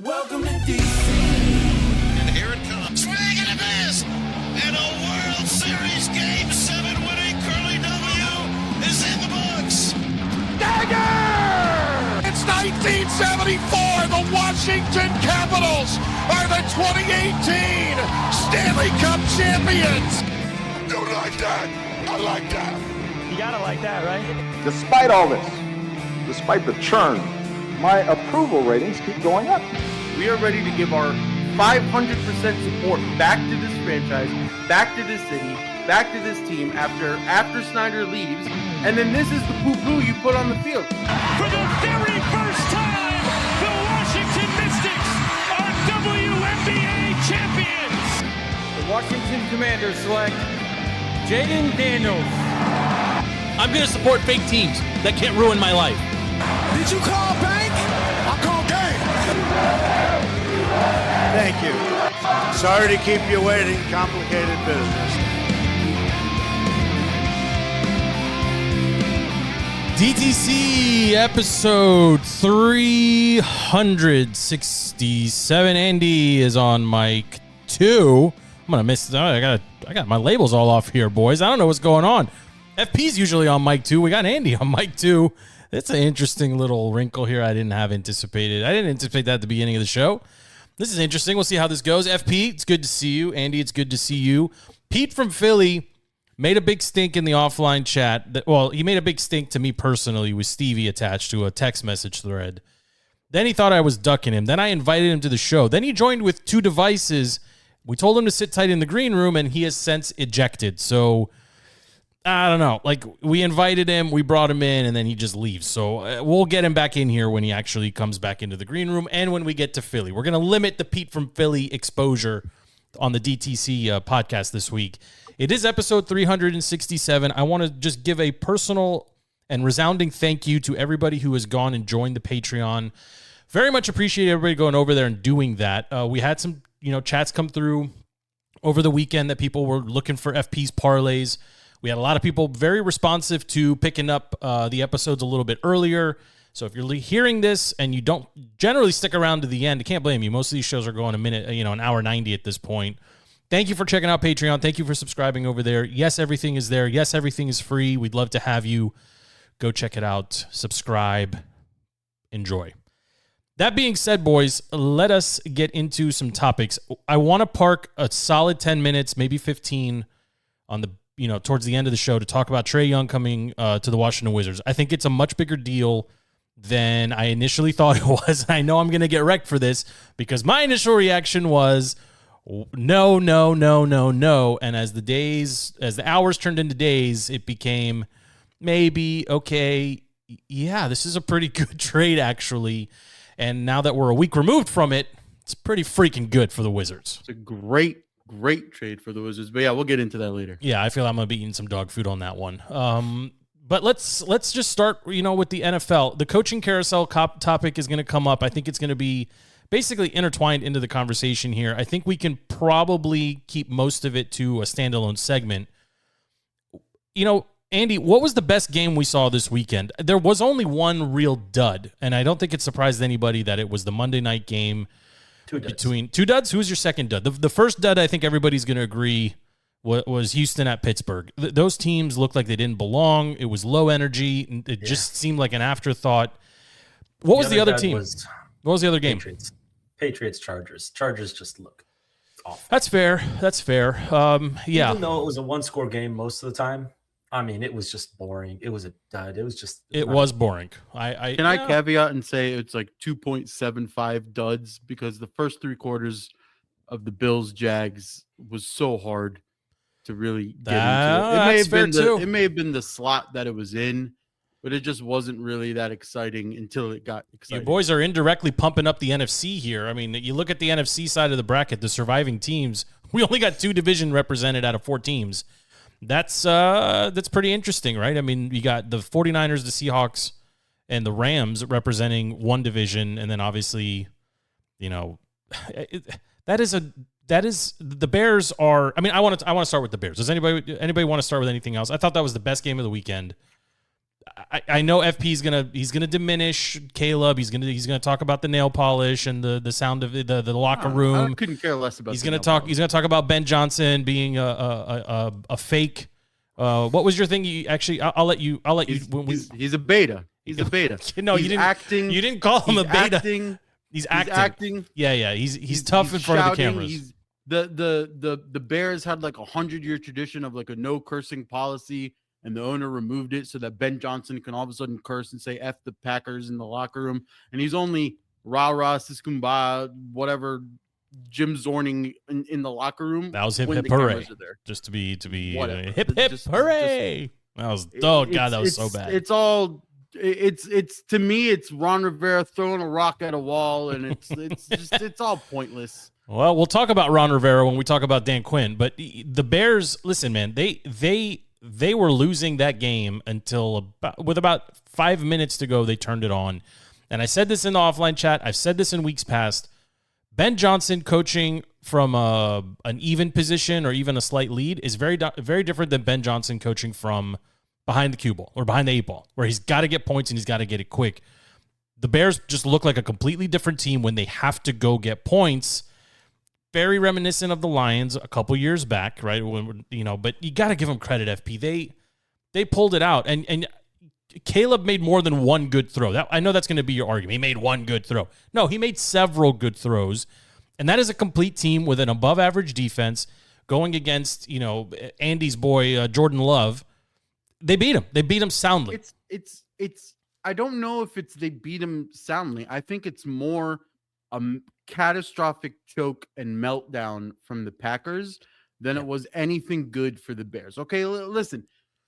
Welcome to DC. And here it comes. Swing and a miss. And a World Series Game 7 winning Curly W is in the books. Dagger! It's 1974. The Washington Capitals are the 2018 Stanley Cup champions. Don't like that. I like that. You gotta like that, right? Despite all this, despite the churn, my approval ratings keep going up. We are ready to give our 500% support back to this franchise, back to this city, back to this team after Snyder leaves. And then this is the poo-poo you put on the field. For the very first time, the Washington Mystics are WNBA champions. The Washington Commanders select Jaden Daniels. I'm going to support fake teams that can't ruin my life. Did you call bank? I call game. Thank you. Sorry to keep you waiting. Complicated business. DTC episode 367. Andy is on mic 2. I'm gonna miss. I got my labels all off here, boys. I don't know what's going on. FP's usually on mic 2. We got Andy on mic 2. It's an interesting little wrinkle here I didn't have anticipated. I didn't anticipate that at the beginning of the show. This is interesting. We'll see how this goes. FP, it's good to see you. Andy, it's good to see you. Pete from Philly made a big stink in the offline chat. He made a big stink to me personally with Stevie attached to a text message thread. Then he thought I was ducking him. Then I invited him to the show. Then he joined with 2 devices. We told him to sit tight in the green room, and he has since ejected. So I don't know. Like, we invited him, we brought him in, and then he just leaves. So we'll get him back in here when he actually comes back into the green room and when we get to Philly. We're going to limit the Pete from Philly exposure on the DTC podcast this week. It is episode 367. I want to just give a personal and resounding thank you to everybody who has gone and joined the Patreon. Very much appreciate everybody going over there and doing that. We had some, chats come through over the weekend that people were looking for FP's parlays. We had a lot of people very responsive to picking up the episodes a little bit earlier. So if you're hearing this and you don't generally stick around to the end, I can't blame you. Most of these shows are going a minute, an hour 90 at this point. Thank you for checking out Patreon. Thank you for subscribing over there. Yes, everything is there. Yes, everything is free. We'd love to have you. Go check it out. Subscribe. Enjoy. That being said, boys, let us get into some topics. I want to park a solid 10 minutes, maybe 15 on the towards the end of the show to talk about Trae Young coming to the Washington Wizards. I think it's a much bigger deal than I initially thought it was. I know I'm going to get wrecked for this because my initial reaction was no. And as the hours turned into days, it became maybe, okay, yeah, this is a pretty good trade actually. And now that we're a week removed from it, it's pretty freaking good for the Wizards. It's a great trade for the Wizards. But yeah, we'll get into that later. Yeah, I feel I'm going to be eating some dog food on that one. But let's just start, with the NFL. The coaching carousel topic is going to come up. I think it's going to be basically intertwined into the conversation here. I think we can probably keep most of it to a standalone segment. Andy, what was the best game we saw this weekend? There was only one real dud, and I don't think it surprised anybody that it was the Monday night game. Between 2 duds? Who was your second dud? The first dud, I think everybody's going to agree, was Houston at Pittsburgh. Those teams looked like they didn't belong. It was low energy. It just seemed like an afterthought. What was the other team? What was the other game? Patriots, Chargers. Chargers just look awful. That's fair. Yeah. Even though it was a 1-score game most of the time, I mean, it was just boring. It was a dud. It was boring. I caveat and say it's like 2.75 duds because the first 3 quarters of the Bills Jags was so hard to really get into. It may have been the slot that it was in, but it just wasn't really that exciting until it got exciting. You boys are indirectly pumping up the NFC here. I mean, you look at the NFC side of the bracket, the surviving teams, we only got 2 division represented out of 4 teams. That's pretty interesting, right? I mean, you got the 49ers, the Seahawks, and the Rams representing one division, and then obviously, that is the Bears are. I mean, I want to start with the Bears. Does anybody want to start with anything else? I thought that was the best game of the weekend. I know FP he's gonna diminish Caleb. He's gonna talk about the nail polish and the sound of the locker room. I couldn't care less about. He's gonna talk about Ben Johnson being a fake. What was your thing? I'll let you. He's a beta. He's a beta. No, he's you didn't. Acting. You didn't call him a beta. He's acting. acting. Yeah. He's tough in front of the cameras. The Bears had like 100-year tradition of like a no cursing policy, and the owner removed it so that Ben Johnson can all of a sudden curse and say F the Packers in the locker room. And he's only rah-rah, siskumba, whatever, Jim Zorning in the locker room. That was hip hooray. Just to be hip hooray. That was that was so bad. It's to me, it's Ron Rivera throwing a rock at a wall, and it's all pointless. Well, we'll talk about Ron Rivera when we talk about Dan Quinn, but the Bears, listen, man, they were losing that game until with about 5 minutes to go, they turned it on. And I said this in the offline chat. I've said this in weeks past. Ben Johnson coaching from an even position or even a slight lead is very different than Ben Johnson coaching from behind the cue ball or behind the 8 ball, where he's got to get points and he's got to get it quick. The Bears just look like a completely different team when they have to go get points. Very reminiscent of the Lions a couple years back, right? But you got to give them credit, FP. They pulled it out, and Caleb made more than one good throw. I know that's going to be your argument. He made one good throw. No, he made several good throws, and that is a complete team with an above-average defense going against Andy's boy Jordan Love. They beat him. They beat him soundly. It's. I don't know if it's they beat him soundly. I think it's more a catastrophic choke and meltdown from the Packers than it was anything good for the Bears. Okay, listen,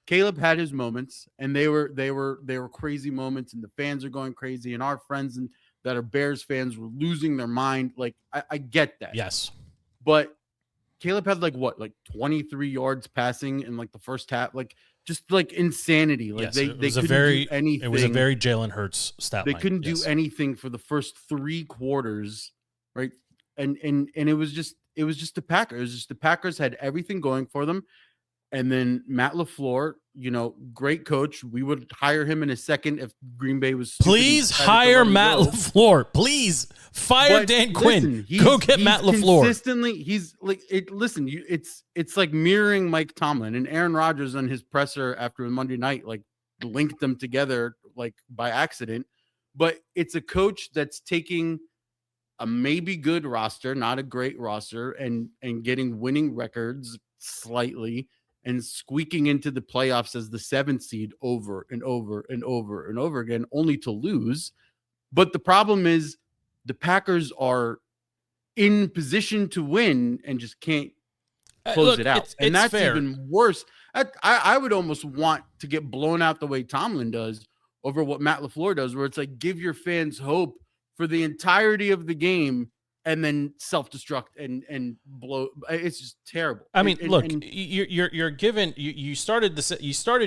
Caleb had his moments, and they were crazy moments, and the fans are going crazy, and our friends that are Bears fans were losing their mind. Like I get that. Yes, but Caleb had like 23 yards passing in like the first half, like just like insanity. Like yes, they couldn't do anything. It was a very Jalen Hurts stat line. They couldn't do anything for the first 3 quarters, right? And it was just the Packers. It was just the Packers had everything going for them. And then Matt LaFleur, great coach. We would hire him in a second if Green Bay was. Please hire Matt LaFleur. Please fire Dan Quinn. Go get Matt LaFleur. Consistently, he's like it. Listen, it's like mirroring Mike Tomlin and Aaron Rodgers on his presser after Monday night, like linked them together like by accident. But it's a coach that's taking a maybe good roster, not a great roster, and getting winning records slightly, and squeaking into the playoffs as the 7th seed over and over and over and over again, only to lose. But the problem is the Packers are in position to win and just can't close it out. And that's fair. Even worse. I would almost want to get blown out the way Tomlin does over what Matt LaFleur does, where it's like, give your fans hope for the entirety of the game and then self-destruct and blow. It's just terrible. I mean, look, you're given. You started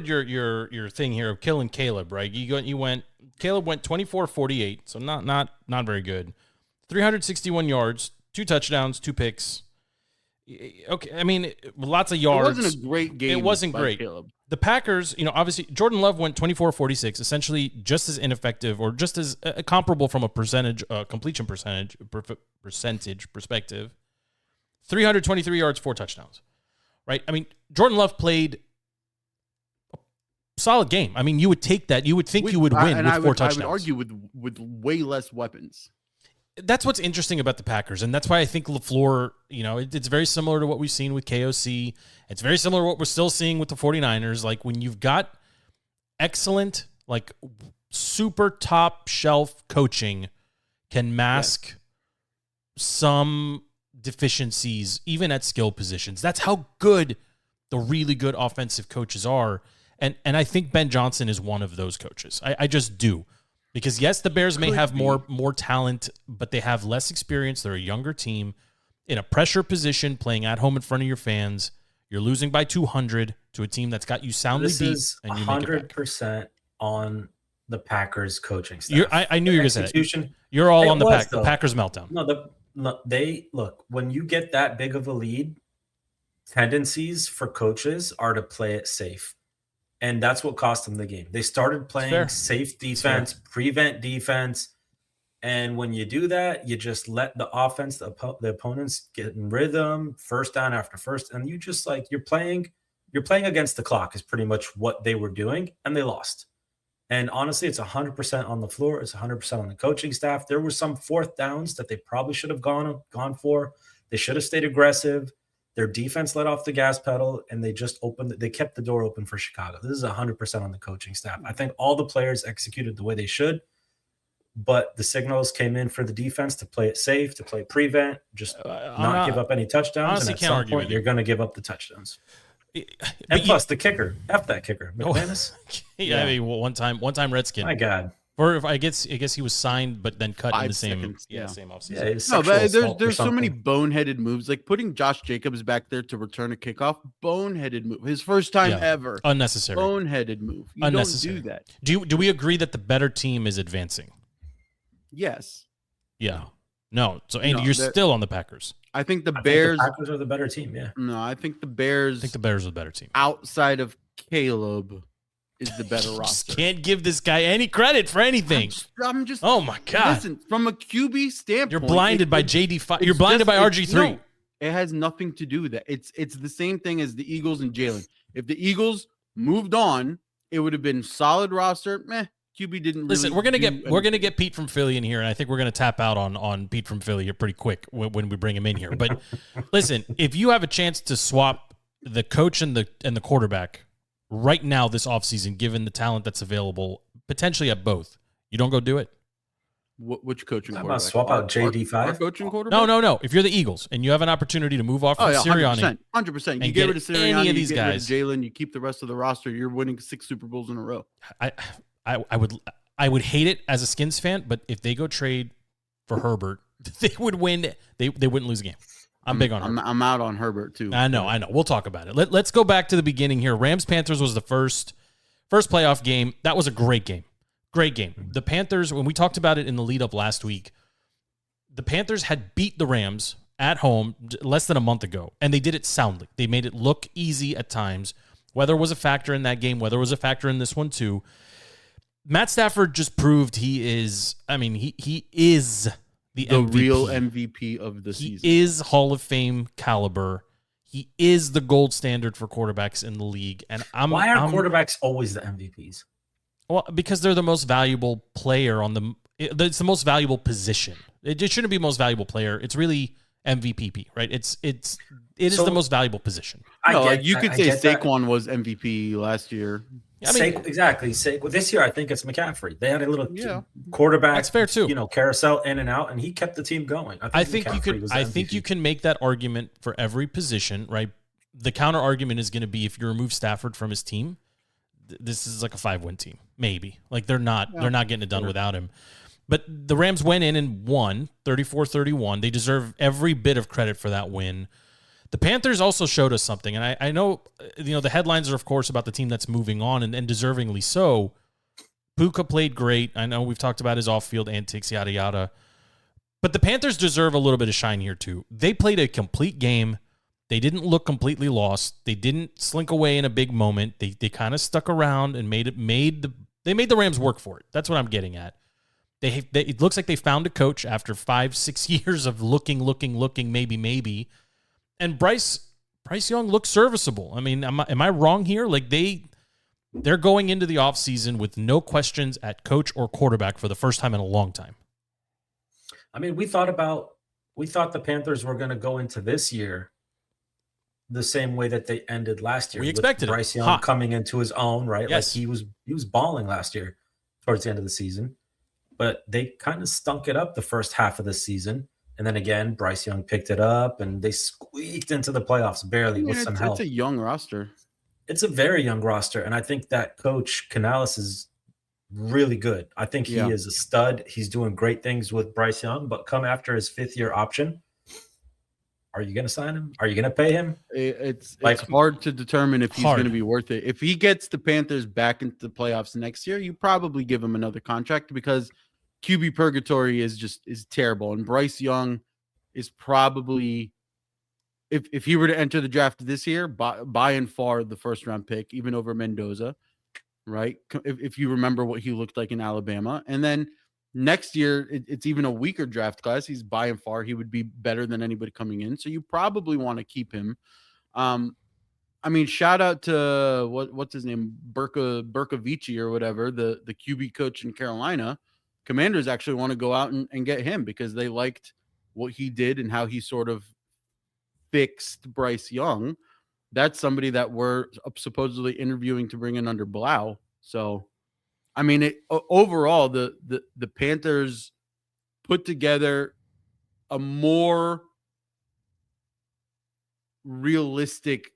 your thing here of killing Caleb, right? Caleb went 24-48, so not very good. 361 yards, 2 touchdowns, 2 picks. Okay, I mean, lots of yards. It wasn't a great game. It wasn't great. Caleb. The Packers, obviously Jordan Love went 24-46, essentially just as ineffective or just as comparable from a completion percentage perspective. 323 yards, 4 touchdowns. Right? I mean, Jordan Love played a solid game. I mean, you would take that. You would think you would win with 4 touchdowns. I would argue with way less weapons. That's what's interesting about the Packers, and that's why I think LaFleur, it's very similar to what we've seen with KOC. It's very similar to what we're still seeing with the 49ers. Like, when you've got excellent, like, super top shelf coaching can mask some deficiencies, even at skill positions. That's how good the really good offensive coaches are, and I think Ben Johnson is one of those coaches. I just do. Because, yes, the Bears may have more talent, but they have less experience. They're a younger team in a pressure position, playing at home in front of your fans. You're losing by 200 to a team that's got you soundly beat. This is 100% on the Packers coaching staff. I knew you were going to say that. You're all on the Packers meltdown. No, look, when you get that big of a lead, tendencies for coaches are to play it safe And that's what cost them the game. They started playing safe defense, prevent defense. And when you do that, you just let the offense, the opponents get in rhythm, first down after first. And you just like, you're playing against the clock is pretty much what they were doing. And they lost. And honestly, it's 100% on the floor. It's 100% on the coaching staff. There were some fourth downs that they probably should have gone for. They should have stayed aggressive. Their defense let off the gas pedal, and they kept the door open for Chicago. This is 100% on the coaching staff. I think all the players executed the way they should, but the signals came in for the defense to play it safe, to play prevent, just not give up any touctouchdowns. Honestly, and at some point, you're going to give up the touchdowns. And plus, the kicker, F that kicker, McManus. Yeah, I mean, one time Redskin. My God. Or if I guess he was signed, but then cut in the same same offseason. No, but there's so many boneheaded moves, like putting Josh Jacobs back there to return a kickoff. Boneheaded move, his first time ever. Unnecessary. Boneheaded move. You Unnecessary. don't do that. Do we agree that the better team is advancing? Yes. Yeah. No. So Andy, you're still on the Packers. I think the Bears. The Packers are the better team. Yeah. No, I think the Bears. I think the Bears are the better team. Outside of Caleb, is the better roster. Just can't give this guy any credit for anything. I'm just. Oh my God! Listen, from a QB standpoint, you're blinded by JD5. You're blinded by RG3. No, it has nothing to do with that. It's the same thing as the Eagles and Jalen. If the Eagles moved on, it would have been solid roster. QB didn't. Listen, really we're gonna get Pete from Philly in here, and I think we're gonna tap out on Pete from Philly here pretty quick when we bring him in here. But listen, if you have a chance to swap the coach and the quarterback right now this offseason, given the talent that's available, potentially at both, you don't go do it? Which coaching quarterback? About swap out JD5? Our coaching quarterback? No. If you're the Eagles and you have an opportunity to move off from Sirianni, 100%. You get rid of Sirianni, any of these guys, Jalen, you keep the rest of the roster, you're winning 6 Super Bowls in a row. I would hate it as a Skins fan, but if they go trade for Herbert, they would win. They wouldn't lose a game. I'm big on Herbert. I'm out on Herbert too. I know. We'll talk about it. Let's go back to the beginning here. Rams-Panthers was the first playoff game. That was a great game. Great game. The Panthers, when we talked about it in the lead up last week, the Panthers had beat the Rams at home less than a month ago, and they did it soundly. They made it look easy at times. Weather was a factor in that game. Weather was a factor in this one too. Matt Stafford just proved he is the MVP. Real MVP of the season. He is Hall of Fame caliber. He is the gold standard for quarterbacks in the league. And why are quarterbacks always the MVPs? Well, because they're the most valuable player it's the most valuable position. It shouldn't be most valuable player. It's really MVP, right? It is the most valuable position. You could say Saquon was MVP last year. Exactly. This year, I think it's McCaffrey. They had a little quarterback. That's fair too. Carousel in and out, and he kept the team going. I think you can make that argument for every position, right? The counter argument is going to be if you remove Stafford from his team, this is like a 5-win team, maybe. Like they're not getting it done without him. But the Rams went in and won 34-31. They deserve every bit of credit for that win. The Panthers also showed us something, and I know the headlines are, of course, about the team that's moving on, and deservingly so. Puka played great. I know we've talked about his off-field antics, yada, yada. But the Panthers deserve a little bit of shine here, too. They played a complete game. They didn't look completely lost. They didn't slink away in a big moment. They kind of stuck around and made the Rams work for it. That's what I'm getting at. It looks like they found a coach after 5-6 years of looking, maybe. And Bryce Young looks serviceable. I mean, am I wrong here? Like they're going into the offseason with no questions at coach or quarterback for the first time in a long time. I mean, we thought the Panthers were going to go into this year the same way that they ended last year. We expected Bryce Young coming into his own, right? Yes. Like he was balling last year towards the end of the season, but they kind of stunk it up the first half of the season. And then again, Bryce Young picked it up, and they squeaked into the playoffs barely with some help. It's a young roster. It's a very young roster, and I think that coach Canales is really good. I think he is a stud. He's doing great things with Bryce Young, but come after his 5th-year option, are you going to sign him? Are you going to pay him? It's hard to determine if he's going to be worth it. If he gets the Panthers back into the playoffs next year, you probably give him another contract because QB purgatory is terrible. And Bryce Young is probably, if he were to enter the draft this year, by and far the first round pick, even over Mendoza. right? If you remember what he looked like in Alabama. And then next year, it's even a weaker draft class. He's by and far, he would be better than anybody coming in. So you probably want to keep him. I mean, shout out to what's his name, Berkovici or whatever, the QB coach in Carolina. Commanders actually want to go out and get him because they liked what he did and how he sort of fixed Bryce Young. That's somebody that we're supposedly interviewing to bring in under Blau. So, I mean, overall, the Panthers put together a more realistic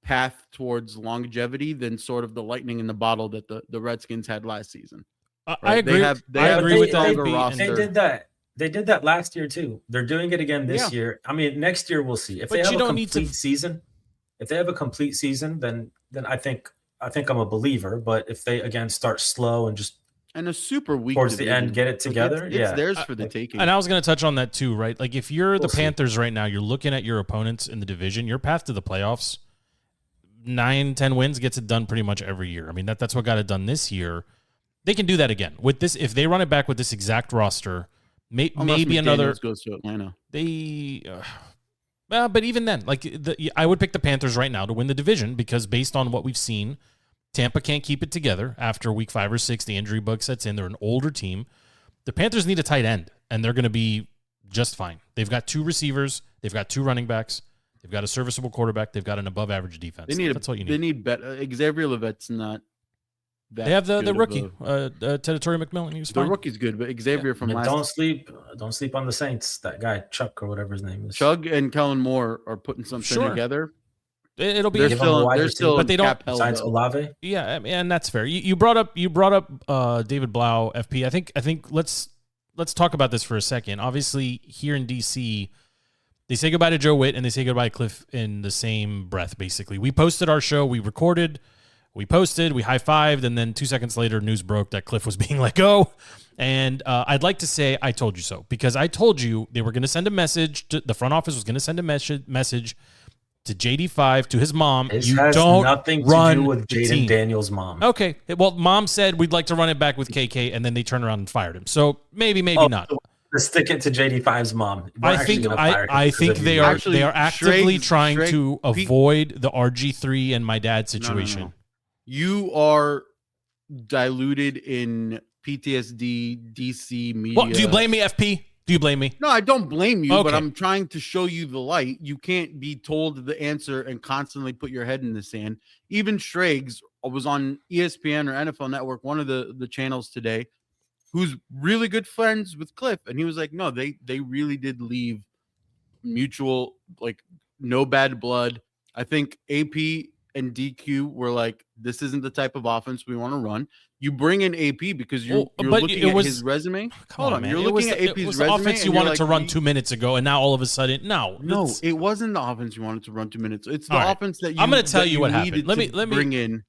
path towards longevity than sort of the lightning in the bottle that the Redskins had last season. Right? I agree. They agree with that. They did that. They did that last year too. They're doing it again this year. I mean, next year we'll see. If they have a complete season, then I think I'm a believer. But if they again start slow and just a super weak towards the end get it together, it's theirs for the taking. And I was going to touch on that too, right? Like if you're the Panthers right now, you're looking at your opponents in the division. Your path to the playoffs, 9-10 wins gets it done pretty much every year. I mean that's what got it done this year. They can do that again with this if they run it back with this exact roster. Maybe another goes to Atlanta. But even then, like I would pick the Panthers right now to win the division because based on what we've seen, Tampa can't keep it together after week 5 or 6. The injury bug sets in. They're an older team. The Panthers need a tight end, and they're going to be just fine. They've got 2 receivers. They've got 2 running backs. They've got a serviceable quarterback. They've got an above-average defense. That's what you need. They need better. Xavier Levette's not. They have the rookie, Territory McMillan. He was fine. The rookie's good, but Xavier from last. Don't sleep on the Saints. That guy Chuck or whatever his name is. Chug and Kellen Moore are putting something together. It'll be. They're still, but they don't. Besides Olave. Yeah, and that's fair. You brought up David Blau, FP. I think let's talk about this for a second. Obviously, here in DC, they say goodbye to Joe Witt and they say goodbye to Cliff in the same breath. Basically, we posted our show, we recorded. We posted, we high-fived, and then 2 seconds later, news broke that Cliff was being let go. And I'd like to say I told you so, because I told you they were going to send a message. The front office was going to send a message to JD5, to his mom. This has nothing to do with Jaden Daniels' mom. Okay. Well, mom said we'd like to run it back with KK, and then they turned around and fired him. So maybe not. Stick it to JD5's mom. I think they are actively trying to avoid the RG3 and my dad situation. No. You are diluted in PTSD, DC media. Well, do you blame me, FP? Do you blame me? No, I don't blame you, but I'm trying to show you the light. You can't be told the answer and constantly put your head in the sand. Even Schrags was on ESPN or NFL Network, one of the channels today, who's really good friends with Cliff. And he was like, no, they really did leave mutual, like, no bad blood. I think AP and DQ were like, this isn't the type of offense we want to run. You bring in AP because you're looking at his resume. Hold on, man. You're looking at AP's resume. The offense you wanted to run 2 minutes ago, and now all of a sudden, no, it wasn't the offense you wanted to run 2 minutes. It's the offense that you. I'm going to tell you what happened. Let me bring in.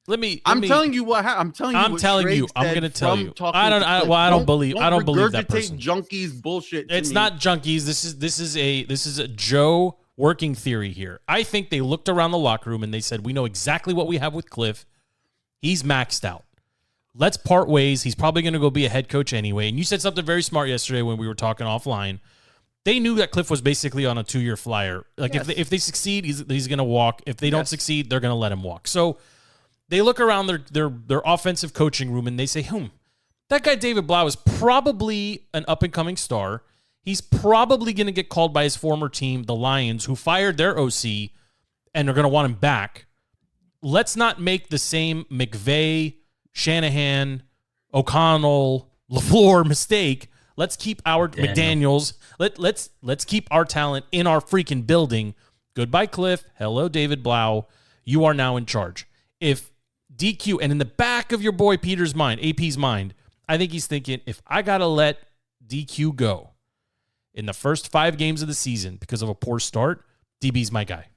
I'm telling you what happened. I'm telling you. I'm going to tell you. I don't believe that person. Junkies bullshit. It's not junkies. This is a Joe working theory here. I think they looked around the locker room and they said, we know exactly what we have with Cliff. He's maxed out. Let's part ways. He's probably going to go be a head coach anyway. And you said something very smart yesterday when we were talking offline. They knew that Cliff was basically on a 2-year flyer. Like if they succeed, he's going to walk. If they don't succeed, they're going to let him walk. So they look around their offensive coaching room and they say, that guy David Blau is probably an up-and-coming star. He's probably going to get called by his former team, the Lions, who fired their OC and are going to want him back. Let's not make the same McVay, Shanahan, O'Connell, LaFleur mistake. Let's keep our McDaniels. Let's keep our talent in our freaking building. Goodbye, Cliff. Hello, David Blau. You are now in charge. If DQ, and in the back of your boy Peter's mind, AP's mind, I think he's thinking, if I got to let DQ go in the first 5 games of the season because of a poor start, DB's my guy.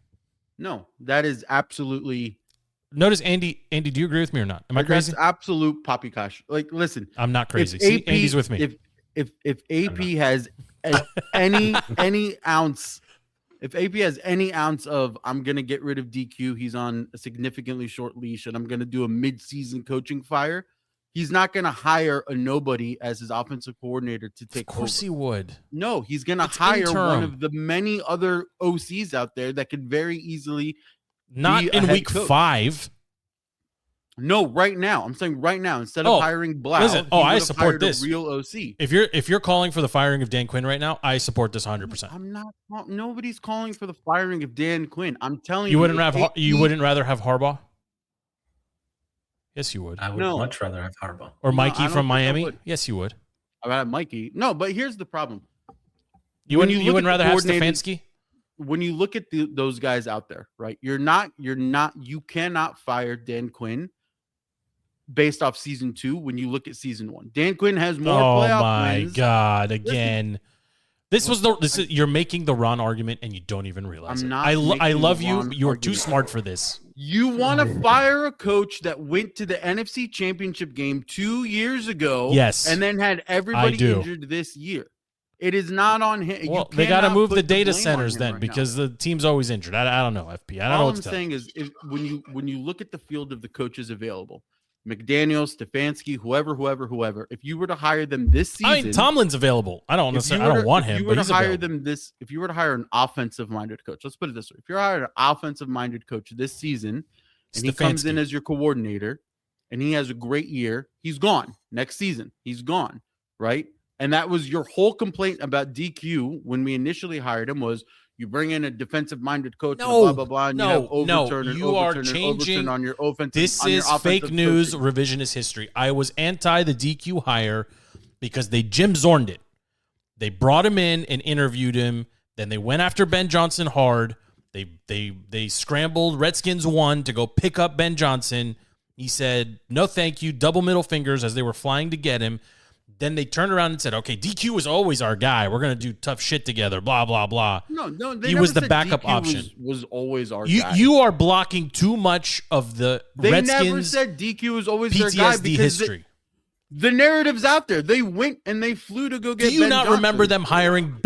No, that is absolutely. Notice, Andy, do you agree with me or not? Am I crazy? That's absolute poppycock. Like, listen. I'm not crazy. See, Andy's with me. If AP has any ounce, if AP has any ounce of I'm going to get rid of DQ, he's on a significantly short leash, and I'm going to do a mid-season coaching fire, he's not going to hire a nobody as his offensive coordinator to take over. Of course he would. No, he's going to hire one of the many other OCs out there that could very easily not be in a head week coach. 5. No, right now. I'm saying right now, instead of hiring Blau, listen, I support this. A real OC. If you're calling for the firing of Dan Quinn right now, I support this 100%. I'm not. Nobody's calling for the firing of Dan Quinn. I'm telling you, you wouldn't rather have Harbaugh? Yes, you would. I would much rather have Harbaugh or Mikey from Miami. Yes, you would. I would have Mikey. No, but here's the problem. You wouldn't rather have Stefanski? When you look at those guys out there, right? You cannot fire Dan Quinn based off season 2 when you look at season 1. Dan Quinn has more playoff wins. Oh my God, again. You're making the Ron argument and you don't even realize it. I love you. You're too smart for this. You want to fire a coach that went to the NFC Championship game 2 years ago, yes, and then had everybody injured this year. It is not on him. Well, they got to move the data centers then because the team's always injured. I don't know, FP. I don't know what to tell you. All I'm saying is when you look at the field of the coaches available, McDaniel, Stefanski, whoever. If you were to hire them this season, I mean, Tomlin's available. I don't want him. But if you were to hire an offensive-minded coach, let's put it this way: if you're hiring an offensive-minded coach this season, and he comes in as your coordinator, and he has a great year, he's gone next season. He's gone, right? And that was your whole complaint about DQ when we initially hired him was you bring in a defensive-minded coach, blah blah blah, and you are changing on your offensive. This is fake news, revisionist history. I was anti the DQ hire because they Jim Zorned it. They brought him in and interviewed him. Then they went after Ben Johnson hard. They scrambled. Redskins won to go pick up Ben Johnson. He said no, thank you. Double middle fingers as they were flying to get him. Then they turned around and said, okay, DQ was always our guy. We're going to do tough shit together, blah, blah, blah. No, he was the backup DQ option. Was always our guy. You are blocking too much of the Redskins. They never said DQ was always PTSD their guy because history. The narrative's out there. They went and they flew to go get Do you Ben not Johnson. remember them hiring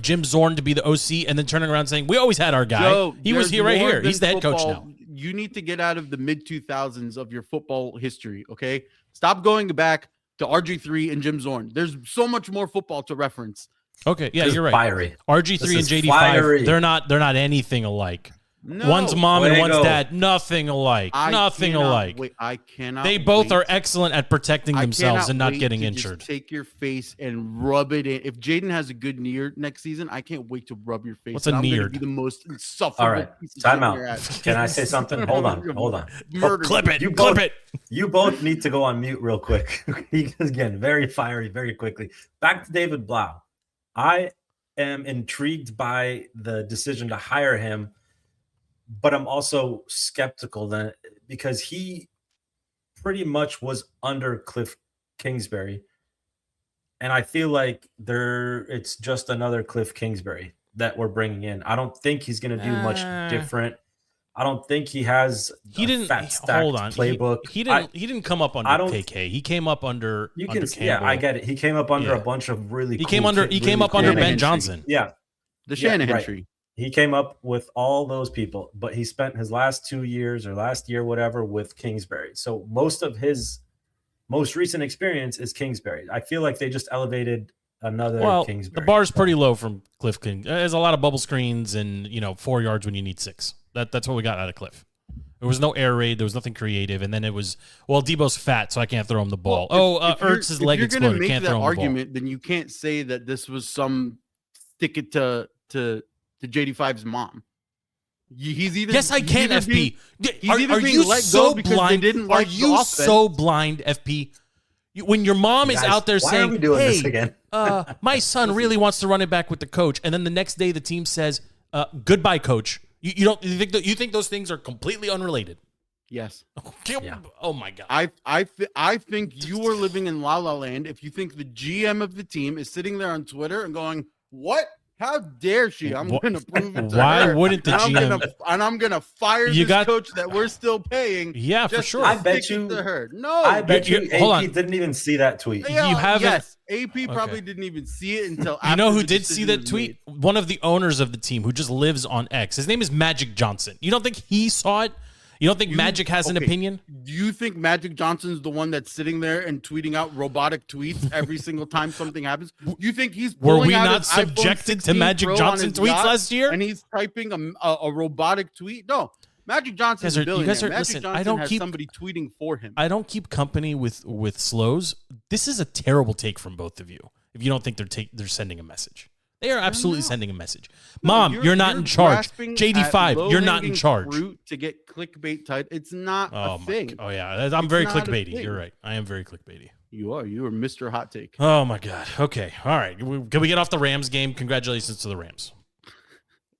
Jim Zorn to be the OC and then turning around saying, we always had our guy. Joe, he was here right here. He's the head coach now. You need to get out of the mid-2000s of your football history, okay? Stop going back to RG3 and Jim Zorn. There's so much more football to reference. Okay, yeah, you're right. Fiery. RG3 and JD5, they're not anything alike. No. One's mom and one's dad, nothing alike. Nothing alike. Wait, I cannot. They both are excellent at protecting themselves and not getting injured. Just take your face and rub it in. If Jaden has a good near next season, I can't wait to rub your face. What's a near? Be the most insufferable. All right, time out. Can I say something? Hold on. Clip it. Clip it. You both need to go on mute real quick. Again, very fiery, very quickly. Back to David Blau. I am intrigued by the decision to hire him, but I'm also skeptical that because he pretty much was under Cliff Kingsbury. And I feel like it's just another Cliff Kingsbury that we're bringing in. I don't think he's going to do much different. I don't think he has fat stacked playbook. He didn't come up under KK. He came up under Campbell. Yeah, I get it. He came up under a bunch of really He came under Ben Johnson. Yeah. The Shanahan tree. He came up with all those people, but he spent his last 2 years or last year, whatever, with Kingsbury. So most of his most recent experience is Kingsbury. I feel like they just elevated another Kingsbury. The bar's pretty low from Cliff King. There's a lot of bubble screens and 4 yards when you need 6. That's what we got out of Cliff. There was no air raid. There was nothing creative. And then it was, Debo's fat, so I can't throw him the ball. Ertz's leg exploded. Can't throw him the ball. If you're going to make that argument, then you can't say that this was some stick it to JD5's mom. He's either I can, FP. Are you let so go because blind? they didn't Are like you so blind, FP? When your mom is out there saying, this again? My son really wants to run it back with the coach, and then the next day the team says, goodbye, coach. You think those things are completely unrelated? Yes. Yeah. Oh my God. I think you are living in La La Land if you think the GM of the team is sitting there on Twitter and going, what? How dare she? I'm going to prove it to Why her. wouldn't the and GM? I'm gonna fire You this got- coach that we're still paying. Yeah, for just sure. to I bet stick it you- to her. No, I bet you hold on. AP didn't even see that tweet. Yeah, You haven't- Yes, AP probably didn't even see it until after You know who the did see decision that was tweet? made. One of the owners of the team who just lives on X. His name is Magic Johnson. You don't think he saw it? You don't think Magic has an okay. opinion? Do you think Magic Johnson's the one that's sitting there and tweeting out robotic tweets every single time something happens? You think he's Were pulling we out not his iPhone subjected to 16 Magic Pro on Johnson his tweets yacht last year? and he's typing a robotic tweet? No, Magic Johnson's You a guys are- billionaire. Magic listen, Johnson I don't has keep- somebody tweeting for him. I don't keep company with slows. This is a terrible take from both of you. If you don't think they're sending a message, they are absolutely sending a message. No, Mom, you're not in charge. grasping JD5, at you're not in low-hanging charge. fruit to get clickbait title. It's not a thing. Oh yeah, I'm It's very not a clickbaity. thing. You're right. I am very clickbaity. You are Mr. Hot Take. Oh my god. Okay. All right. Can we get off the Rams game? Congratulations to the Rams.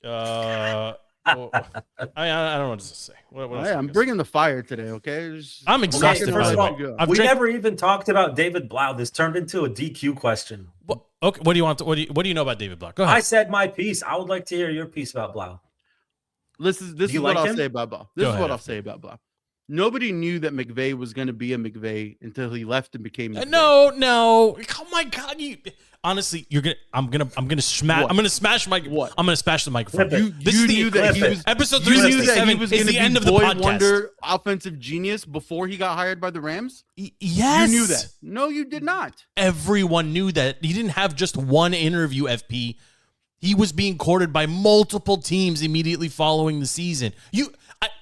I don't know what to say. What else Hey, I'm bringing the fire today. Okay, I'm exhausted. First by of the all, way. we never even talked about David Blau. This turned into a DQ question. Okay. What do you want? What do you know about David Blau? Go ahead. I said my piece. I would like to hear your piece about Blau. This is you what like I'll him? say about Blau. This Go is ahead, what I'll Anthony. say about Blau. Nobody knew that McVay was going to be a McVay until he left and became McVay. No. Oh my god. Honestly, I'm gonna smash. What? I'm gonna smash my. What? I'm gonna smash the microphone. Clip it. This is knew that he was episode you knew that 367 he was is going to the be end of the Boy podcast. Wonder offensive genius before he got hired by the Rams. Yes, You knew that. No, you did not. Everyone knew that. He didn't have just one interview. FP. He was being courted by multiple teams immediately following the season.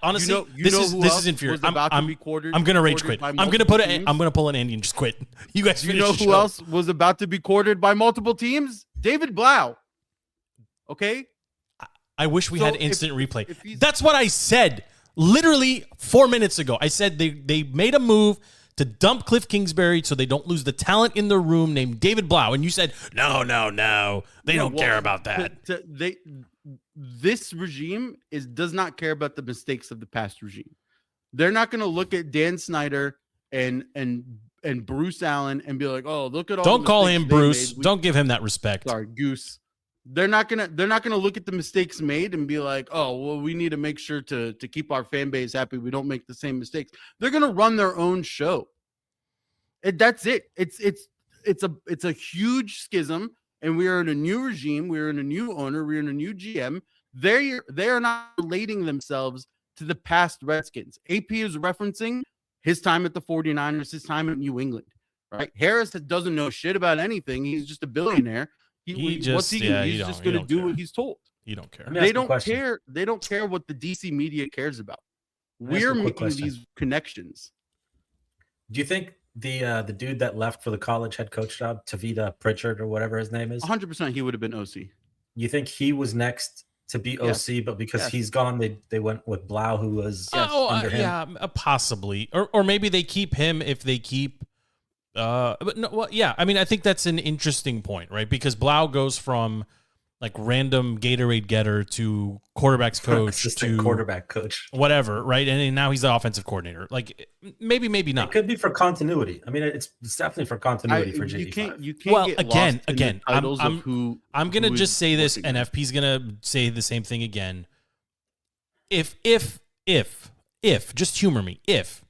Honestly, You know who this else is infuriating. was about to be courted- I'm gonna rage courted quit. by I'm gonna multiple teams? I'm gonna pull an Andy and just quit. You guys, You finish know the who show. else was about to be courted by multiple teams? David Blau. Okay. I wish we So had if- instant replay. if he's- That's what I said literally 4 minutes ago. I said they made a move to dump Cliff Kingsbury so they don't lose the talent in the room named David Blau. And you said, no. They don't care about that. This regime does not care about the mistakes of the past regime. They're not going to look at Dan Snyder and Bruce Allen and be like, "Oh, look at all." Don't the call mistakes him they Bruce. made. Don't give him that respect. Sorry, Goose. They're not gonna look at the mistakes made and be like, "Oh, well, we need to make sure to keep our fan base happy. We don't make the same mistakes." They're gonna run their own show. That's it. It's a huge schism, and we are in a new regime. We're in a new owner. We're in a new GM. They are not relating themselves to the past Redskins. AP is referencing his time at the 49ers, his time at New England, right? Harris doesn't know shit about anything. He's just a billionaire. What's he gonna do? He's just going to do what he's told. You don't care. Let me ask They you a don't question. care. They don't care what the DC media cares about. Let me ask you We're a quick making question. these connections. Do you think the dude that left for the college head coach job, Tavita Pritchard or whatever his name is, 100% he would have been OC. you think he was next to be Yes. OC, but because Yes. he's gone, they went with Blau, who was under him? yeah, possibly, or maybe they keep him if they keep. But no, well, yeah. I mean, I think that's an interesting point, right? Because Blau goes from like random Gatorade getter to quarterbacks coach Assistant to quarterback coach. whatever, right? And now he's the offensive coordinator. Like maybe It not. could be for continuity. I mean, it's definitely for continuity for You JD5. can't Well, get again, lost in the titles I'm of who I'm gonna who just is say this, working and there. FP's gonna say the same thing again. If just humor me, if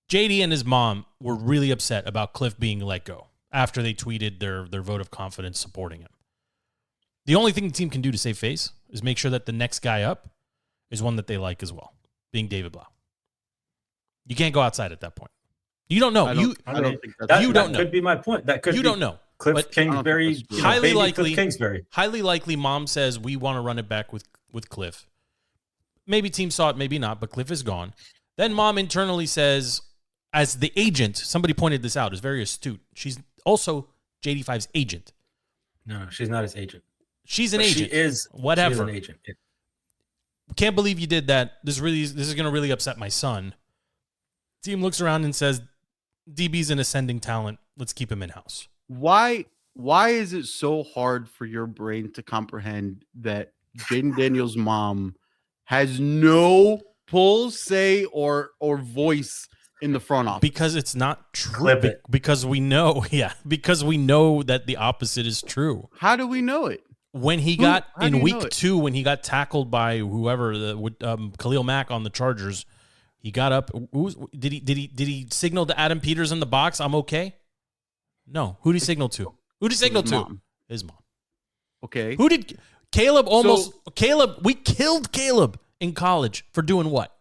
JD and his mom were really upset about Cliff being let go after they tweeted their vote of confidence supporting him, the only thing the team can do to save face is make sure that the next guy up is one that they like as well, being David Blau. You can't go outside at that point. You don't know. I You don't think that's That, You that don't know. could be my point. That could you be don't know. Cliff But Kingsbury, that's true. Highly baby likely- Cliff Kingsbury. Highly likely, mom says we want to run it back with Cliff. Maybe team saw it, maybe not, but Cliff is gone. Then mom internally says, as the agent, somebody pointed this out, is very astute. She's also JD5's agent. No, she's not his agent. She's an But agent. She is Whatever. She is an agent. Yeah. Can't believe you did that. This is going to really upset my son. Team looks around and says, DB's an ascending talent. Let's keep him in house. Why is it so hard for your brain to comprehend that Jaden Daniels' mom has no pull, say, or voice in the front office? Because it's not true. Clip it. Because we know, because we know that the opposite is true. How do we know it? when he got in week 2, when he got tackled by whoever, Khalil Mack on the Chargers, he got up. Did he signal to Adam Peters in the box? I'm okay. No. Who did he signal to? Who did he signal to? Mom. His mom. Okay. Who did Caleb Caleb? We killed Caleb in college for doing what?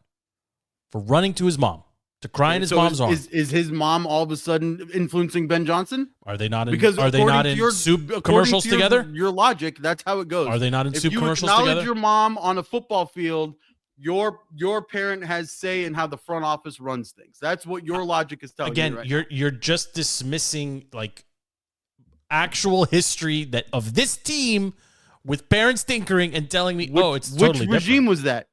For running to his mom. To cry in his mom's arms. Is his mom all of a sudden influencing Ben Johnson? Are they not in? Because are they not in your, soup commercials together? Your logic, that's how it goes. Are they not in soup commercials together? If you together? acknowledge your mom on a football field, your parent has say in how the front office runs things. That's what your logic is telling you. Right you're just dismissing like actual history of this team with parents tinkering and telling me, it's totally which regime different. was that?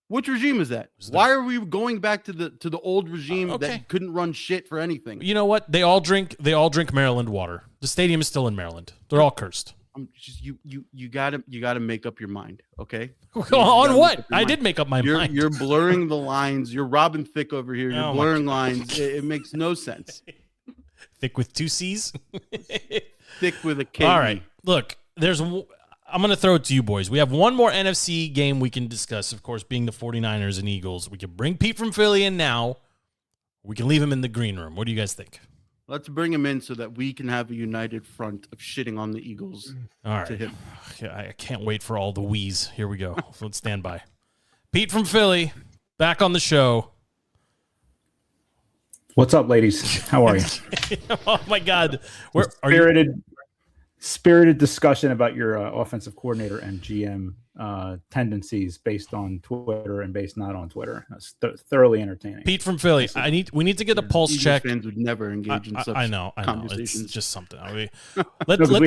Which regime is that? Why are we going back to the old regime that couldn't run shit for anything? You know what? They all drink Maryland water. The stadium is still in Maryland. They're all cursed. You gotta make up your mind, okay? On what? I did make up my mind. You're blurring the lines. You're Robin Thicke over here. You're blurring lines. It makes no sense. Thick with 2 C's? Thick with a K. All right. Look, I'm going to throw it to you boys. We have one more NFC game we can discuss, of course, being the 49ers and Eagles. We can bring Pete from Philly in now. We can leave him in the green room. What do you guys think? Let's bring him in so that we can have a united front of shitting on the Eagles. All right. To him. I can't wait for all the wheeze. Here we go. So let's stand by. Pete from Philly, back on the show. What's up, ladies? How are you? Oh, my God. Spirited discussion about your offensive coordinator and GM tendencies based on Twitter and based not on Twitter. That's thoroughly entertaining. Pete from Philly, we need to get a pulse Eagles check. Fans would never engage in such I know. conversations. It's just something. We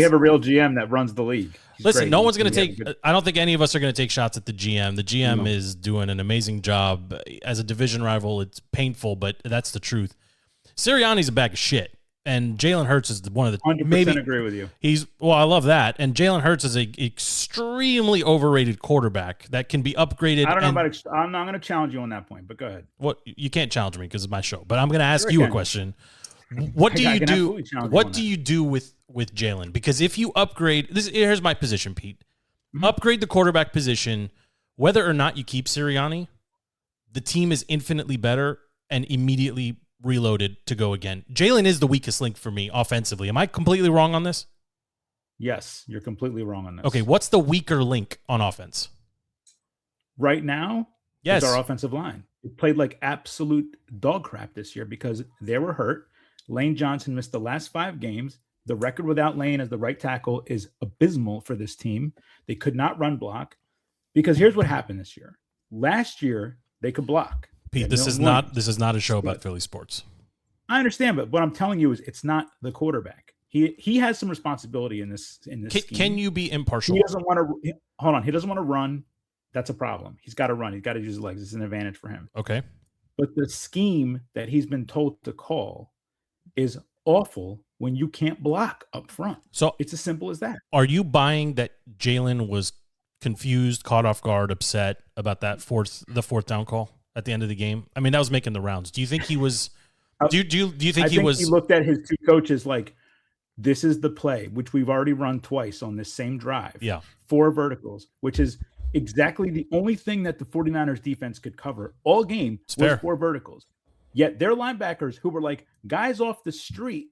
have a real GM that runs the league. Listen, no one's going to take. I don't think any of us are going to take shots at the GM. The GM is doing an amazing job as a division rival. It's painful, but that's the truth. Sirianni's a bag of shit. And Jalen Hurts is one of the 100% agree with you. I love that. And Jalen Hurts is an extremely overrated quarterback that can be upgraded. I don't know about. I'm not going to challenge you on that point, but go ahead. What you can't challenge me because it's my show. But I'm going to ask you a question. What do you do? What do you do with Jalen? Because if you upgrade, here's my position, Pete. Mm-hmm. Upgrade the quarterback position, whether or not you keep Sirianni, the team is infinitely better and immediately reloaded to go again. Jalen is the weakest link for me offensively. Am I completely wrong on this? Yes, you're completely wrong on this. Okay, what's the weaker link on offense? Right now, yes, it's our offensive line. It played like absolute dog crap this year because they were hurt. Lane Johnson missed the last 5 games. The record without Lane as the right tackle is abysmal for this team. They could not run block because here's what happened this year. Last year, they could block. Pete, this is not a show about Philly sports. I understand, but what I'm telling you is it's not the quarterback. He has some responsibility in this scheme. Can you be impartial? He doesn't want to hold on. He doesn't want to run. That's a problem. He's got to run. He's got to use his legs. It's an advantage for him. Okay. But the scheme that he's been told to call is awful when you can't block up front. So it's as simple as that. Are you buying that Jalen was confused, caught off guard, upset about the fourth down call at the end of the game? I mean, that was making the rounds. Do you think he was? Do you think he was? He looked at his 2 coaches like, "This is the play, which we've already run twice on this same drive. Yeah, 4 verticals, which is exactly the only thing that the 49ers defense could cover all game was 4 verticals. Yet their linebackers, who were like guys off the street,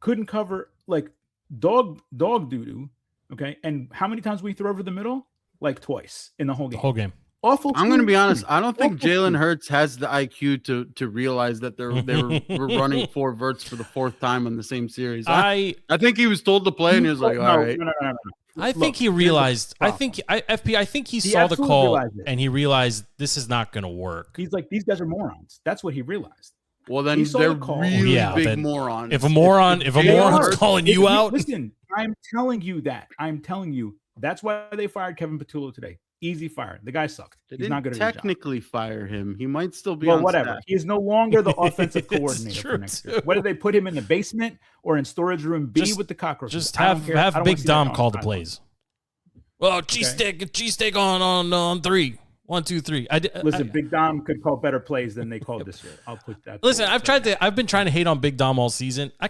couldn't cover like dog doo-doo. Okay, and how many times we threw over the middle? Like twice in the whole game. The whole game. Awful. I'm going to be honest. I don't think Jalen Hurts has the IQ to realize that they were running 4 verts for the 4th time in the same series. I think he was told to play, and he was like, "All right." No. I think he realized. I think he saw the call and he realized this is not going to work. He's like, these guys are morons. That's what he realized. Well, then they're really big morons. If a moron's calling you out, listen. I'm telling you that. I'm telling you that's why they fired Kevin Patullo today. Easy fire. The guy sucked. He's not good at his job. Technically fire him. He might still be. Well, on whatever. staff. He is no longer the offensive coordinator for next year. Whether they put him in the basement or in storage room B with the cockroaches, just have Big Dom call the plays. Well, cheesesteak on 3. 1, 2, 3. Listen, Big Dom could call better plays than they called this year. I'll put that. Listen, I've been trying to hate on Big Dom all season. I'm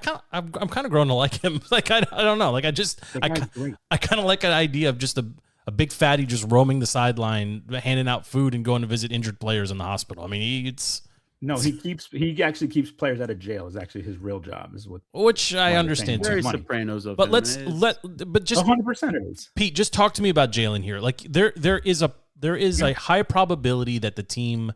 kind of growing to like him. Like I don't know. Like I kind of like an idea of just a big fatty just roaming the sideline, handing out food and going to visit injured players in the hospital. I mean, he actually keeps players out of jail. Is actually his real job. Is what which I understand. Very Sopranos of but him. but just 100% it is. Pete, just talk to me about Jalen here. Like there is a high probability that the team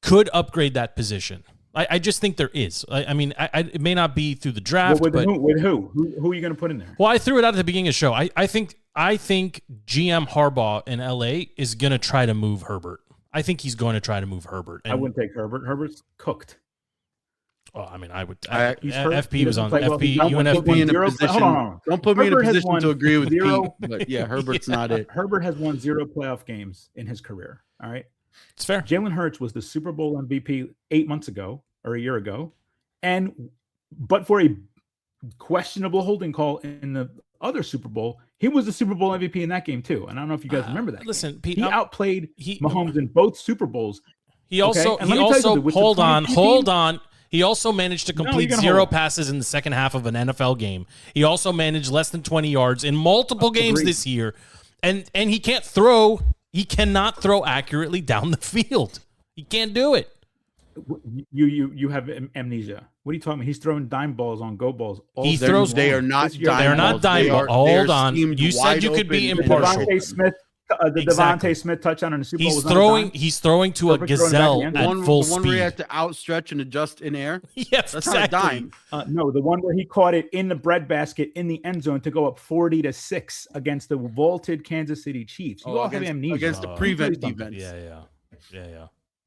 could upgrade that position. I just think there is. I mean, it may not be through the draft, but with who? Who are you going to put in there? Well, I threw it out at the beginning of the show. I think GM Harbaugh in LA is going to try to move Herbert. I think he's going to try to move Herbert. I wouldn't take Herbert. Herbert's cooked. Oh, I mean, I would. FP was on FP. You and FP. Hold on. Don't put me in a position to agree with Pete. But yeah, Herbert's not it. Herbert has won 0 playoff games in his career. All right, it's fair. Jalen Hurts was the Super Bowl MVP 8 months ago or a year ago, but for a questionable holding call in the other Super Bowl, he was the Super Bowl MVP in that game too. And I don't know if you guys remember that. Listen, game. Pete, he outplayed Mahomes in both Super Bowls. He also hold on. He also managed to complete 0 passes in the second half of an NFL game. He also managed less than 20 yards in multiple games this year. And he can't throw. He cannot throw accurately down the field. He can't do it. You have amnesia. What are you talking about? He's throwing dime balls on go balls. They are not dime balls. Hold on. You said you could be impartial. The Devontae Smith touchdown in the Super Bowl. He's throwing to a gazelle at full speed. The one where you have to outstretch and adjust in air. Yes, that's exactly. not a dime. No, the one where he caught it in the breadbasket in the end zone to go up 40-6 against the vaulted Kansas City Chiefs. You all have amnesia against the prevent defense. Yeah.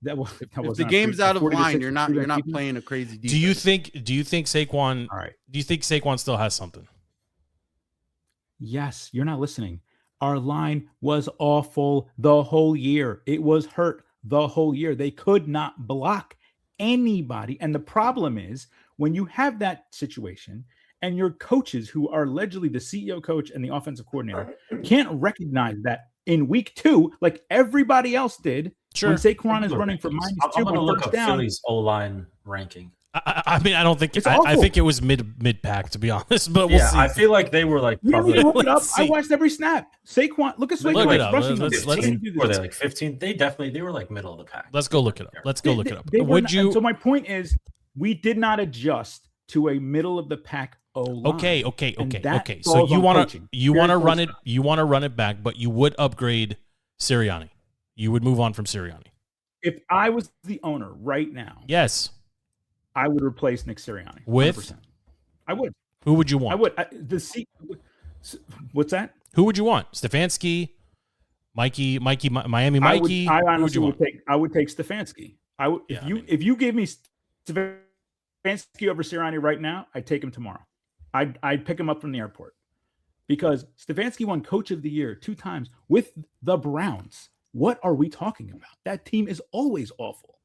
That if the game's out of line, you're not playing a crazy defense. Do you think Saquon? All right. Do you think Saquon still has something? Yes, you're not listening. Our line was awful the whole year. It was hurt the whole year. They could not block anybody. And the problem is when you have that situation and your coaches, who are allegedly the CEO coach and the offensive coordinator, can't recognize that in week 2, like everybody else did, when Saquon is running for -2 on first down. Philly's O-line ranking. I mean, I don't think I think it was mid pack, to be honest, but we'll see. I feel like they were like probably. Look it up. I watched every snap. Saquon, look at Saquon rushing. Were they like 15? They were like middle of the pack. Let's go look it up. So my point is, we did not adjust to a middle of the pack O-line. Okay. So you want to run it back, but you would upgrade Sirianni. You would move on from Sirianni. If I was the owner right now, yes, I would replace Nick Sirianni. 100%. With? I would. Who would you want? I would. What's that? Who would you want? Stefanski, Miami Mikey. I honestly would take Stefanski. If you gave me Stefanski over Sirianni right now, I'd take him tomorrow. I'd pick him up from the airport because Stefanski won Coach of the Year 2 times with the Browns. What are we talking about? That team is always awful.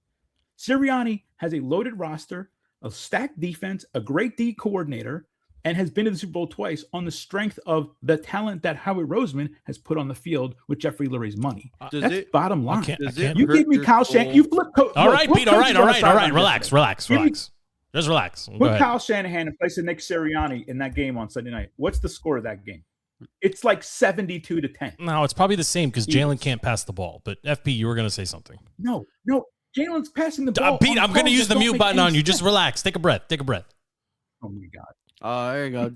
Sirianni has a loaded roster, a stacked defense, a great D coordinator, and has been to the Super Bowl twice on the strength of the talent that Howie Roseman has put on the field with Jeffrey Lurie's money. That's bottom line. You gave me Kyle Shanahan. You flip. All right, Pete. All right. Relax. Just relax. Put Kyle Shanahan in place of Nick Sirianni in that game on Sunday night. What's the score of that game? It's like 72-10. No, it's probably the same because Jalen can't pass the ball. But FP, you were going to say something. No. Jalen's passing the ball. Pete, I'm going to use the mute button on you. Just relax. Take a breath. Oh my God. There you go.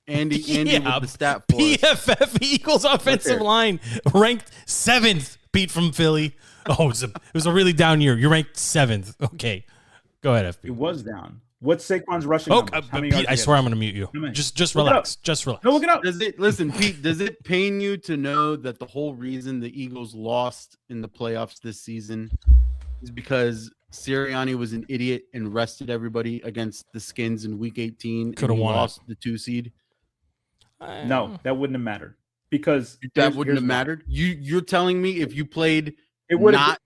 Andy with the stat for PFF Eagles offensive line ranked 7th. Pete from Philly. Oh, it was a really down year. You're ranked 7th. Okay, go ahead, FP. It was down. What's Saquon's rushing numbers? Pete, I swear I'm going to mute you. Just relax. Just relax. No, look it up. Listen, Pete, does it pain you to know that the whole reason the Eagles lost in the playoffs this season is because Sirianni was an idiot and rested everybody against the Skins in Week 18 and lost the 2 seed? No, that wouldn't have mattered because that wouldn't have mattered. You're telling me if you played it would have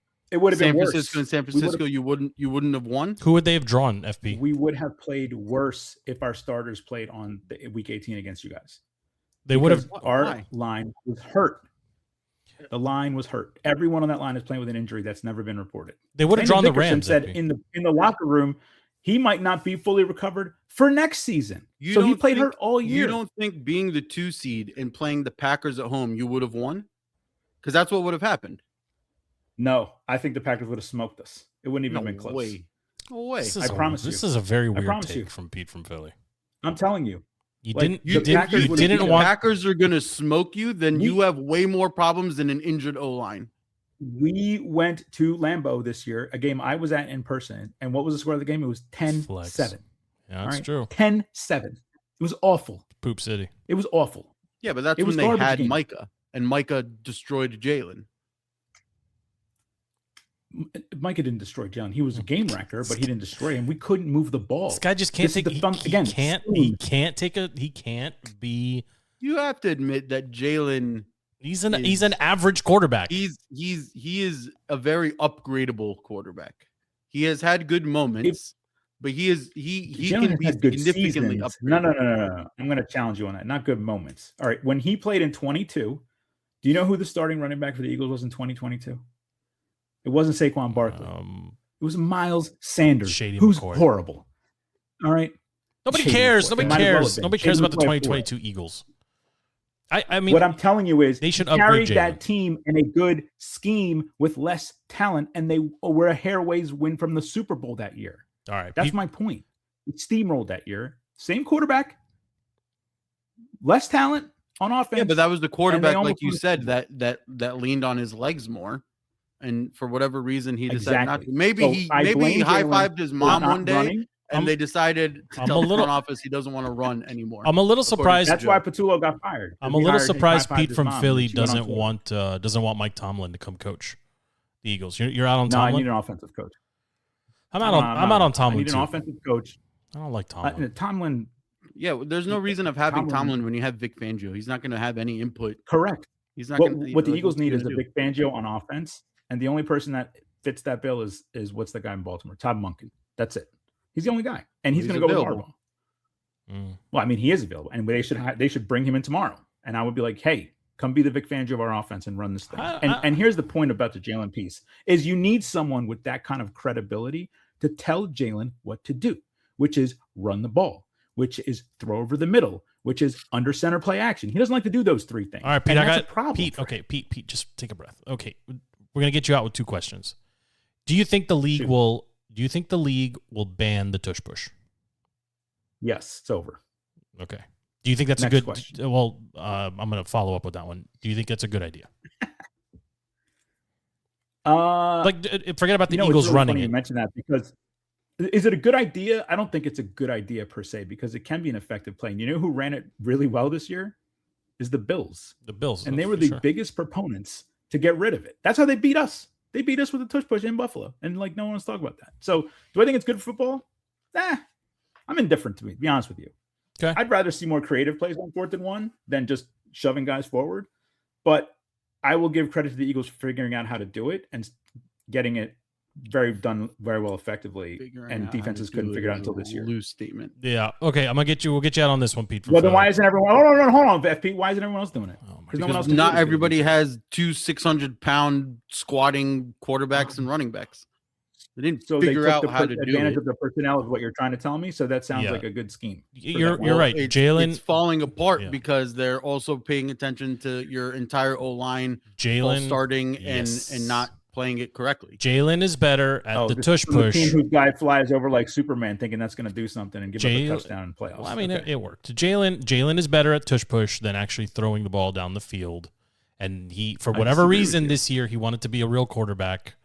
been San Francisco and San Francisco, you wouldn't have won. Who would they have drawn? FP. We would have played worse if our starters played on Week 18 against you guys. They would have. Our line was hurt. The line was hurt. Everyone on that line is playing with an injury that's never been reported. They would have drawn the Rams. Said in the locker room, he might not be fully recovered for next season. So he played hurt all year. You don't think being the 2 seed and playing the Packers at home, you would have won? Because that's what would have happened. No, I think the Packers would have smoked us. It wouldn't even have been close. No way. I promise you. This is a very weird take from Pete from Philly. I'm telling you. You didn't want Packers are going to smoke you, then you have way more problems than an injured O-line. We went to Lambeau this year, a game I was at in person. And what was the score of the game? It was 10-7. Yeah, that's true. 10-7. It was awful. Poop City. It was awful. Yeah, but that's when they had Micah, and Micah destroyed Jalen. Micah didn't destroy Jalen. He was a game wrecker, but he didn't destroy him. We couldn't move the ball. This guy just can't take he can't be. You have to admit that Jalen. He's an average quarterback. He is a very upgradable quarterback. He has had good moments, but he can be significantly upgraded. No. I'm going to challenge you on that. Not good moments. All right. When he played in 22, do you know who the starting running back for the Eagles was in 2022? It wasn't Saquon Barkley. It was Miles Sanders, who's horrible. All right. Nobody cares. Nobody cares about the 2022 Eagles. I mean, what I'm telling you is they should carry that team in a good scheme with less talent, and they were a hairways win from the Super Bowl that year. All right. That's my point. It steamrolled that year. Same quarterback, less talent on offense. Yeah, but that was the quarterback, like you said, that leaned on his legs more. And for whatever reason, he decided not to. Maybe he high-fived his mom one day, and they decided to tell the front office he doesn't want to run anymore. I'm a little surprised. That's why Patullo got fired. I'm a little surprised Pete from Philly doesn't want Mike Tomlin to come coach the Eagles. You're out on Tomlin? No, I need an offensive coach. I'm out on Tomlin. I need an offensive coach. I don't like Tomlin. Tomlin. Yeah, there's no reason of having Tomlin when you have Vic Fangio. He's not going to have any input. Correct. He's not. What the Eagles need is a Vic Fangio on offense. And the only person that fits that bill is what's the guy in Baltimore? Todd Monken. That's it. He's the only guy. And he's going to go with Harbaugh. Well, I mean, he is available. And they should bring him in tomorrow. And I would be like, hey, come be the Vic Fangio of our offense and run this thing. And here's the point about the Jalen piece is you need someone with that kind of credibility to tell Jalen what to do, which is run the ball, which is throw over the middle, which is under center play action. He doesn't like to do those three things. All right, Pete, I got a problem. Pete, okay, Pete, just take a breath. Okay. We're going to get you out with 2 questions. Do you think the league will ban the tush push? Yes, it's over. Okay. Do you think that's Next a good question. Well, I'm going to follow up with that one. Do you think that's a good idea? Forget about the Eagles really running funny it. You mentioned that because is it a good idea? I don't think it's a good idea per se because it can be an effective play. And you know who ran it really well this year? Is the Bills. The Bills. And they were the biggest proponents to get rid of it. That's how they beat us. They beat us with a tush push in Buffalo. And no one wants to talk about that. So do I think it's good for football? I'm indifferent to be honest with you. Okay. I'd rather see more creative plays on 4th and 1 than just shoving guys forward. But I will give credit to the Eagles for figuring out how to do it and getting it very well effectively. And defenses couldn't figure it out until this year. Loose statement. Yeah. Okay. We'll get you out on this one, Pete. Well, then why isn't everyone? Hold on, FP. Why isn't everyone else doing it? Because no one else not everybody has 2 600-pound squatting quarterbacks and running backs. They didn't figure out how to do advantage of the personnel is what you're trying to tell me. So that sounds like a good scheme. You're right. Jalen, it's falling apart because they're also paying attention to your entire O-line. Jalen starting and not playing it correctly. Jalen is better at the tush push. The team whose guy flies over like Superman, thinking that's going to do something and give up a touchdown in playoffs. Well, I mean, it worked. Jalen is better at tush push than actually throwing the ball down the field. And he, for whatever reason, this year he wanted to be a real quarterback.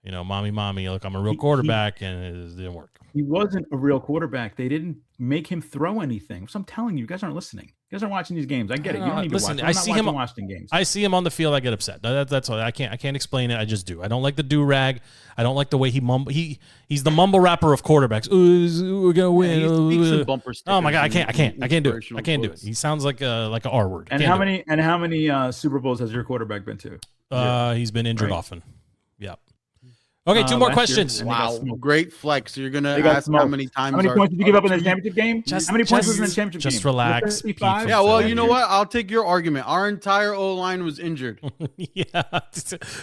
You know, mommy, look, I'm a real quarterback, and it didn't work. He wasn't a real quarterback. They didn't make him throw anything. So I'm telling you, you guys aren't listening. You guys aren't watching these games. I get it. You don't even watch. I see him watching games. I see him on the field. I get upset. That's all. I can't explain it. I just do. I don't like the do-rag. I don't like the way he mumble. He's the mumble rapper of quarterbacks. We're gonna win. Oh my god, I can't do it. I can't do it. He sounds like a R word. And how many Super Bowls has your quarterback been to? He's been injured often. Yeah. Okay, two more last questions. year, Wow, great flex. You're gonna They got ask how smoked. many times? How many points did you give up in the championship game? Just- How many points was in the just- championship just game? relax, 55? Pete. Yeah, well, Philly. you know what? I'll take your argument. Our entire O line was injured. Yeah,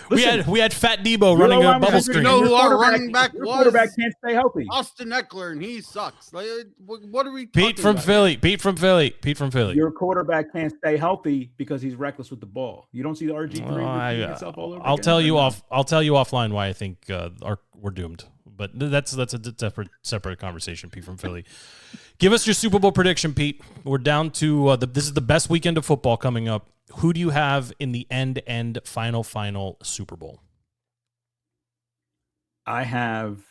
we had Fat Debo Your running a O-line was bubble injured. screen. You know Your who our quarterback- running back your was? quarterback can't stay healthy. Austin Eckler, and he sucks. Like, what are we? Pete talking from about? Philly. Pete from Philly. Pete from Philly. Your quarterback can't stay healthy because he's reckless with the ball. You don't see the RG3 repeating itself all over I'll again? tell you offline why I think we're doomed. But that's a separate conversation. Pete from Philly. Give us your Super Bowl prediction, Pete. We're down to this is the best weekend of football coming up. Who do you have in the end final Super Bowl? I have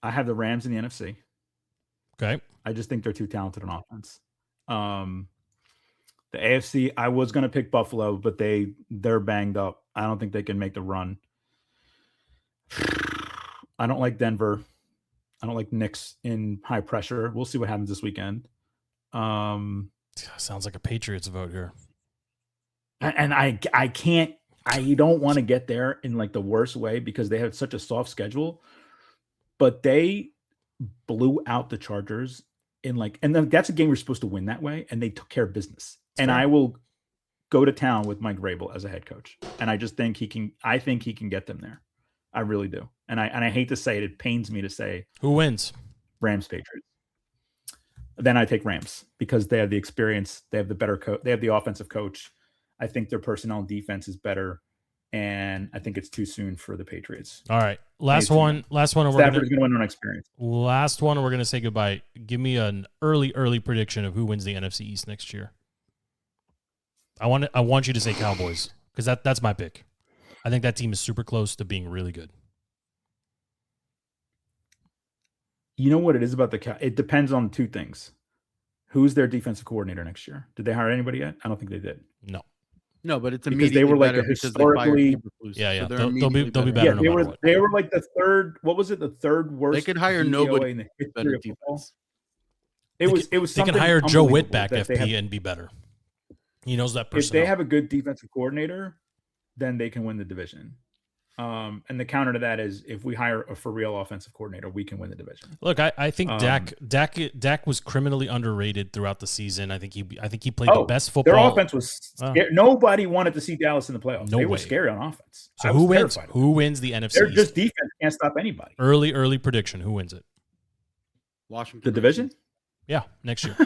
the Rams in the NFC. Okay. I just think they're too talented on offense. The AFC, I was going to pick Buffalo, but they're banged up. I don't think they can make the run. I don't like Denver. I don't like Knicks in high pressure. We'll see what happens this weekend. Sounds like a Patriots vote here. And I don't want to get there in like the worst way because they have such a soft schedule, but they blew out the Chargers in and then that's a game we're supposed to win that way. And they took care of business. And I will go to town with Mike Vrabel as a head coach. And I just think he can get them there. I really do. And I hate to say it. It pains me to say who wins. Rams, Patriots. Then I take Rams because they have the experience. They have the better coach. They have the offensive coach. I think their personnel and defense is better. And I think it's too soon for the Patriots. All right. Last one. And we're Stafford's going to win on experience. Last one. And we're going to say goodbye. Give me an early prediction of who wins the NFC East next year. I want you to say Cowboys because that's my pick. I think that team is super close to being really good. You know what it is about it depends on two things. Who's their defensive coordinator next year? Did they hire anybody yet? I don't think they did. No, but it's because they were like a historically. Yeah. They'll be better. Yeah, they were like the third. What was it? The third worst. They could hire DVOA nobody in the history of football. defense. It was. They can hire Joe Witt back FP and be better. He knows that person. If they have a good defensive coordinator, then they can win the division. And the counter to that is if we hire a for real offensive coordinator, we can win the division. Look, I think Dak was criminally underrated throughout the season. I think he played the best football. Their offense was scary. Nobody wanted to see Dallas in the playoffs. They were scary on offense. So who wins? Who wins the NFC? Their just defense can't stop anybody. Early prediction. Who wins it? Washington. The division? Yeah, next year.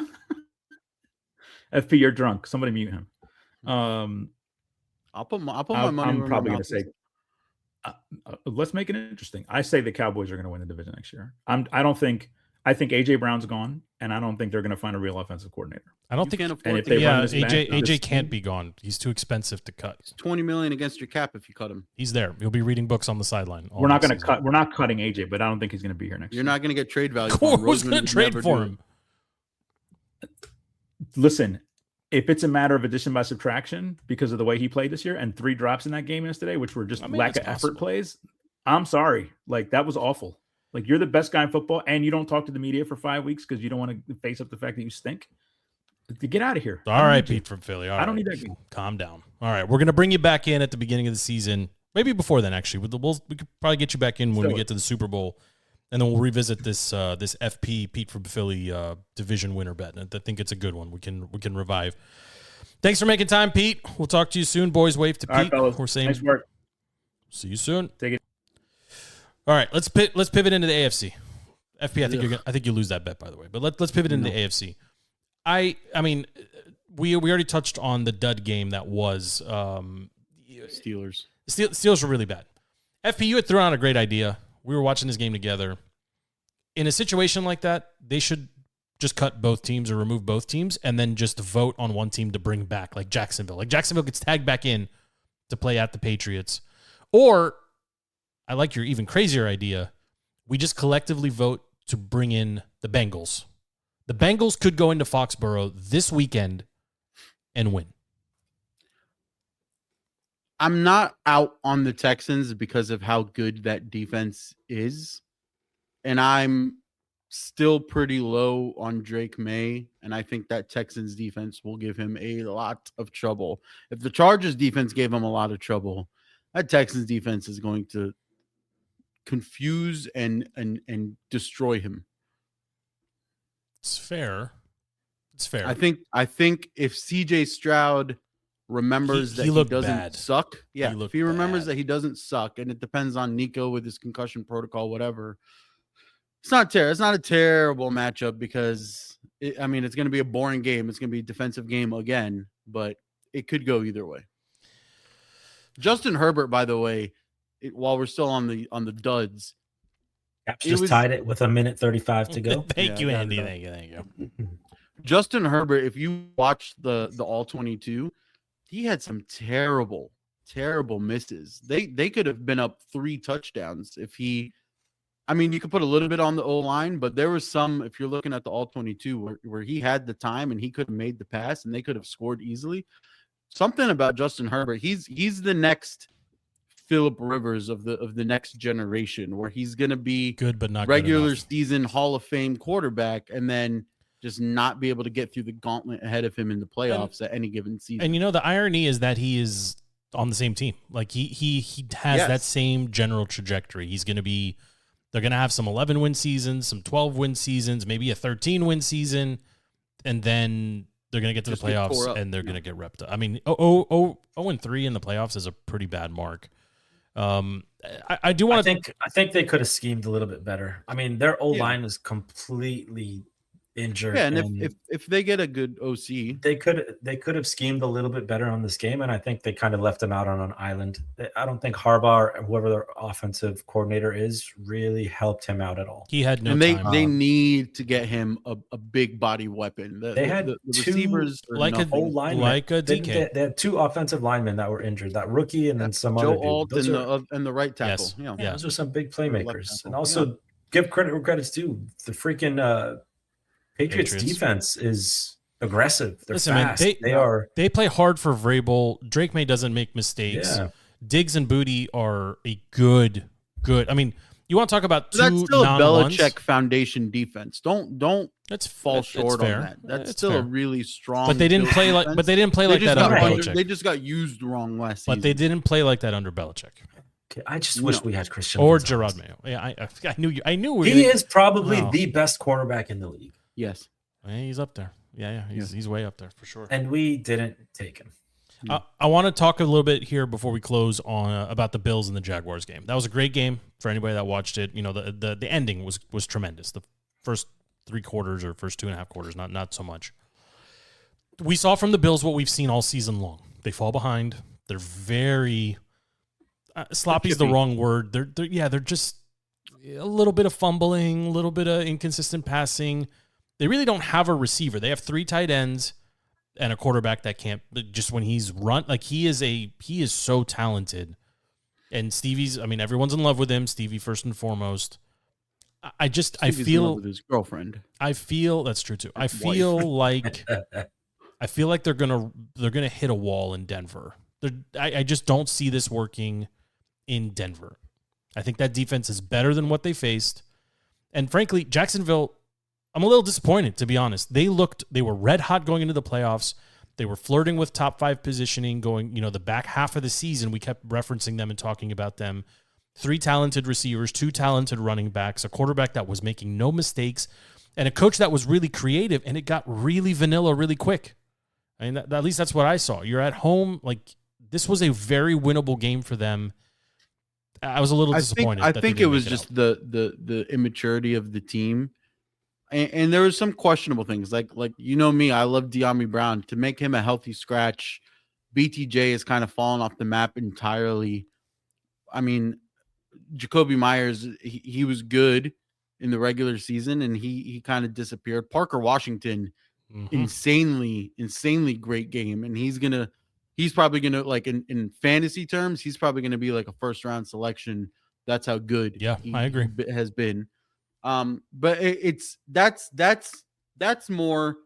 FP, you're drunk. Somebody mute him. I'll put my money. I'm probably going to say. Let's make it interesting. I say the Cowboys are going to win the division next year. I think AJ Brown's gone, and I don't think they're going to find a real offensive coordinator. I don't think. AJ can't be gone. He's too expensive to cut. It's $20 million against your cap if you cut him. He's there. He'll be reading books on the sideline. We're not going to cut. We're not cutting AJ, but I don't think he's going to be here next year. You're not going to get trade value. Who's going to trade for him? Listen, if it's a matter of addition by subtraction because of the way he played this year and 3 drops in that game yesterday, which were just lack of effort plays, I'm sorry. Like, that was awful. Like, you're the best guy in football and you don't talk to the media for 5 weeks because you don't want to face up the fact that you stink. Get out of here. All right, Pete from Philly. I don't need that game. Calm down. All right, we're going to bring you back in at the beginning of the season. Maybe before then, actually. We could probably get you back in when we get to the Super Bowl. And then we'll revisit this FP Pete from Philly division winner bet. And I think it's a good one. We can revive. Thanks for making time, Pete. We'll talk to you soon. Boys, wave to Pete. Right, fellas. We're saying nice work. See you soon. Take it. All right, let's pivot into the AFC. FP, I think you lose that bet, by the way. But let's pivot into the AFC. I mean, we already touched on the dud game that was Steelers. Steelers were really bad. FP, you had thrown out a great idea. We were watching this game together. In a situation like that, they should just cut both teams or remove both teams and then just vote on one team to bring back, like Jacksonville. Like Jacksonville gets tagged back in to play at the Patriots. Or, I like your even crazier idea, we just collectively vote to bring in the Bengals. The Bengals could go into Foxborough this weekend and win. I'm not out on the Texans because of how good that defense is. And I'm still pretty low on Drake May. And I think that Texans defense will give him a lot of trouble. If the Chargers defense gave him a lot of trouble, that Texans defense is going to confuse and destroy him. It's fair. It's fair. I think if CJ Stroud remembers that he doesn't bad. suck, if he remembers bad. that he doesn't suck, and it depends on Nico with his concussion protocol, whatever. It's not a terrible matchup because it's going to be a boring game. It's going to be a defensive game again, but it could go either way. Justin Herbert, by the way, while we're still on the duds, just tied it with 1:35 to go. Thank you, Andy. Thank you. Justin Herbert, if you watch the all 22, he had some terrible misses. They could have been up 3 touchdowns if he. I mean, you could put a little bit on the O-line, but there was some, if you're looking at the all 22, where he had the time and he could have made the pass and they could have scored easily. Something about Justin Herbert, he's the next Phillip Rivers of the next generation, where he's going to be good, but not regular season Hall of Fame quarterback, and then just not be able to get through the gauntlet ahead of him in the playoffs at any given season. And the irony is that he is on the same team. Like he has that same general trajectory. They're going to have some 11-win seasons, some 12-win seasons, maybe a 13-win season, and then they're going to get to the playoffs and they're going to get repped up. I mean, 0-3 in the playoffs is a pretty bad mark. I do want to I think they could have schemed a little bit better. I mean, their O-line was completely injured. Yeah, and if they get a good OC, they could have schemed a little bit better on this game, and I think they kind of left them out on an island. I don't think Harbaugh, or whoever their offensive coordinator is, really helped him out at all. He had no and time. They need to get him a big body weapon. They had the receivers like a DK. They had 2 offensive linemen that were injured. That rookie and then some Joe other Alt dude. and the right tackle. Yeah, those are some big playmakers. And also give credit where credit's due. The freaking Patriots defense is aggressive. They're fast. Man, they play hard for Vrabel. Drake May doesn't make mistakes. Yeah. Diggs and Booty are a good. I mean, you want to talk about that's still a Belichick foundation defense. Don't fall short on that. That's still a really strong. But they didn't play like. But they didn't play like that under Belichick. They just got used wrong last season. But they didn't play like that under Belichick. Okay, I just wish we had Christian or Gerard Mayo. Yeah, I knew you. I knew he is probably the best cornerback in the league. Yes. Yeah, he's up there. Yeah, he's way up there for sure. And we didn't take him. I want to talk a little bit here before we close on about the Bills and the Jaguars game. That was a great game for anybody that watched it. You know, the ending was tremendous. The first 3 quarters or first 2.5 quarters, not so much. We saw from the Bills what we've seen all season long. They fall behind. They're very sloppy is the wrong word. They're just a little bit of fumbling, a little bit of inconsistent passing. They really don't have a receiver. They have 3 tight ends and a quarterback that can't. Just when he's run, like he is so talented. And everyone's in love with him. Stevie first and foremost. I feel in love with his girlfriend. I feel that's true too. I feel like they're gonna hit a wall in Denver. I just don't see this working in Denver. I think that defense is better than what they faced. And frankly, Jacksonville, I'm a little disappointed, to be honest. They were red hot going into the playoffs. They were flirting with top 5 positioning going, the back half of the season. We kept referencing them and talking about them. 3 talented receivers, 2 talented running backs, a quarterback that was making no mistakes, and a coach that was really creative, and it got really vanilla really quick. I mean, at least that's what I saw. You're at home. Like, this was a very winnable game for them. I was a little disappointed. I think it was just the immaturity of the team. And there was some questionable things like me, I love De'Ami Brown. To make him a healthy scratch, BTJ has kind of fallen off the map entirely. I mean, Jacoby Myers, he was good in the regular season, and he kind of disappeared. Parker Washington, insanely great game, and he's probably gonna like in fantasy terms, he's probably gonna be like a first round selection. That's how good. Yeah, I agree. Has been. But that's more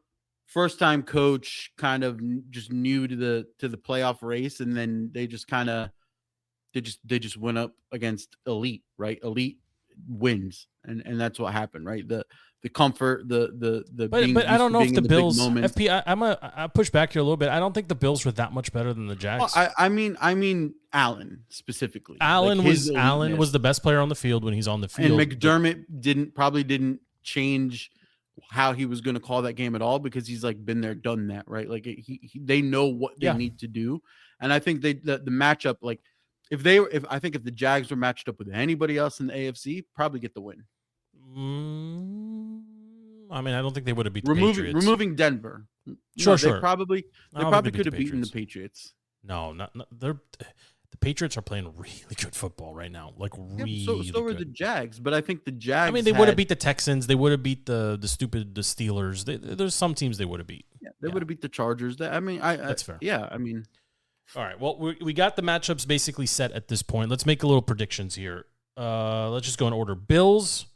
first time coach, kind of just new to the playoff race, and then they just went up against elite, right? Elite wins, and that's what happened, right? The comfort, the But I don't know if the Bills FP. I push back here a little bit. I don't think the Bills were that much better than the Jags. Well, I mean Allen specifically. Allen was the best player on the field when he's on the field. And McDermott didn't change how he was going to call that game at all, because he's like been there, done that, right? Like they know what they need to do. And I think the matchup, like if the Jags were matched up with anybody else in the AFC, probably get the win. I mean, I don't think they would have beat the Patriots. Removing Denver. Sure. They probably could have beaten the Patriots. No, not the Patriots are playing really good football right now. Like really so were the Jags, but I think the Jags. I mean, they would have beat the Texans. They would have beat the Steelers. There's some teams they would have beat. Yeah, they would have beat the Chargers. That's fair. Yeah, I mean. All right. Well, we got the matchups basically set at this point. Let's make a little predictions here. Let's just go in order. Bills.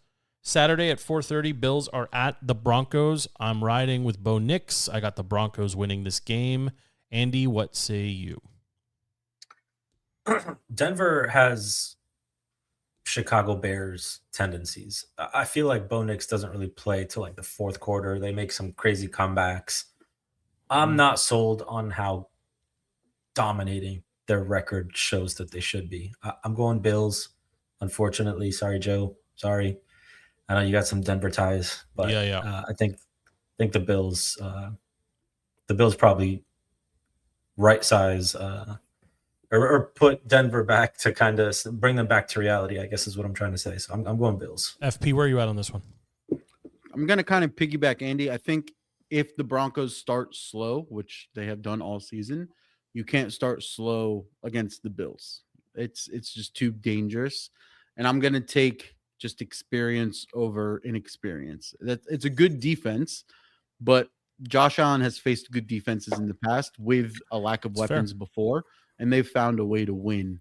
Saturday at 4:30, Bills are at the Broncos. I'm riding with Bo Nix. I got the Broncos winning this game. Andy, what say you? Denver has Chicago Bears tendencies. I feel like Bo Nix doesn't really play till like the fourth quarter. They make some crazy comebacks. I'm not sold on how dominating their record shows that they should be. I'm going Bills, unfortunately. Sorry, Joe. Sorry. I know you got some Denver ties, but I think the Bills probably right size or put Denver back to kind of bring them back to reality, I guess is what I'm trying to say. So I'm going Bills. FP, where are you at on this one? I'm going to kind of piggyback Andy. I think if the Broncos start slow, which they have done all season, you can't start slow against the Bills. It's just too dangerous. And I'm going to take just experience over inexperience. It's a good defense, but Josh Allen has faced good defenses in the past with a lack of weapons before, and they've found a way to win.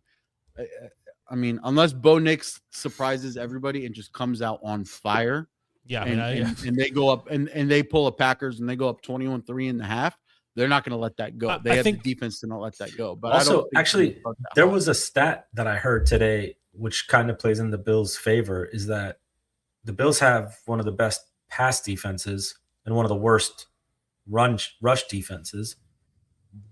I mean, unless Bo Nix surprises everybody and just comes out on fire. Yeah, and they go up and they pull a Packers and they go up 21-3 in the half. They're not going to let that go. They have the defense to not let that go. But also, actually, there was a stat that I heard today, which kind of plays in the Bills' favor, is that the Bills have one of the best pass defenses and one of the worst rush defenses.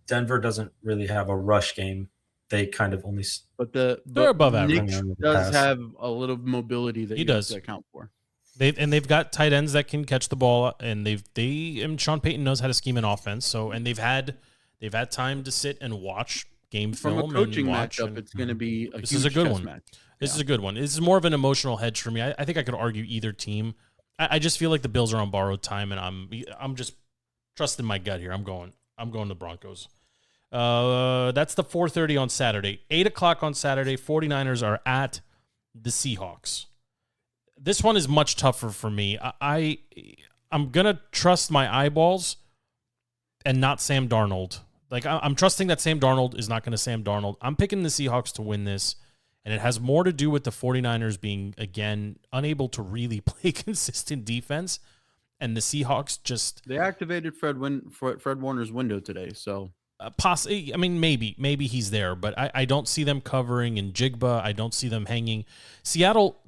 Denver doesn't really have a rush game. They kind of only. But they're above average. Nick does have a little mobility that he does have to account for. They've got tight ends that can catch the ball, and Sean Payton knows how to scheme an offense. So, and they've had time to sit and watch game film. From a coaching matchup, it's going to be this is a good one. Match. This is a good one. This is more of an emotional hedge for me. I think I could argue either team. I just feel like the Bills are on borrowed time, and I'm just trusting my gut here. I'm going to Broncos. That's the 4:30 on Saturday. 8:00 on Saturday. 49ers are at the Seahawks. This one is much tougher for me. I'm going to trust my eyeballs and not Sam Darnold. Like, I'm trusting that Sam Darnold is not going to Sam Darnold. I'm picking the Seahawks to win this, and it has more to do with the 49ers being, again, unable to really play consistent defense, and the Seahawks just... They activated Fred Warner's window today, so... Possibly, I mean, maybe he's there, but I don't see them covering in Jigba. I don't see them hanging. Seattle,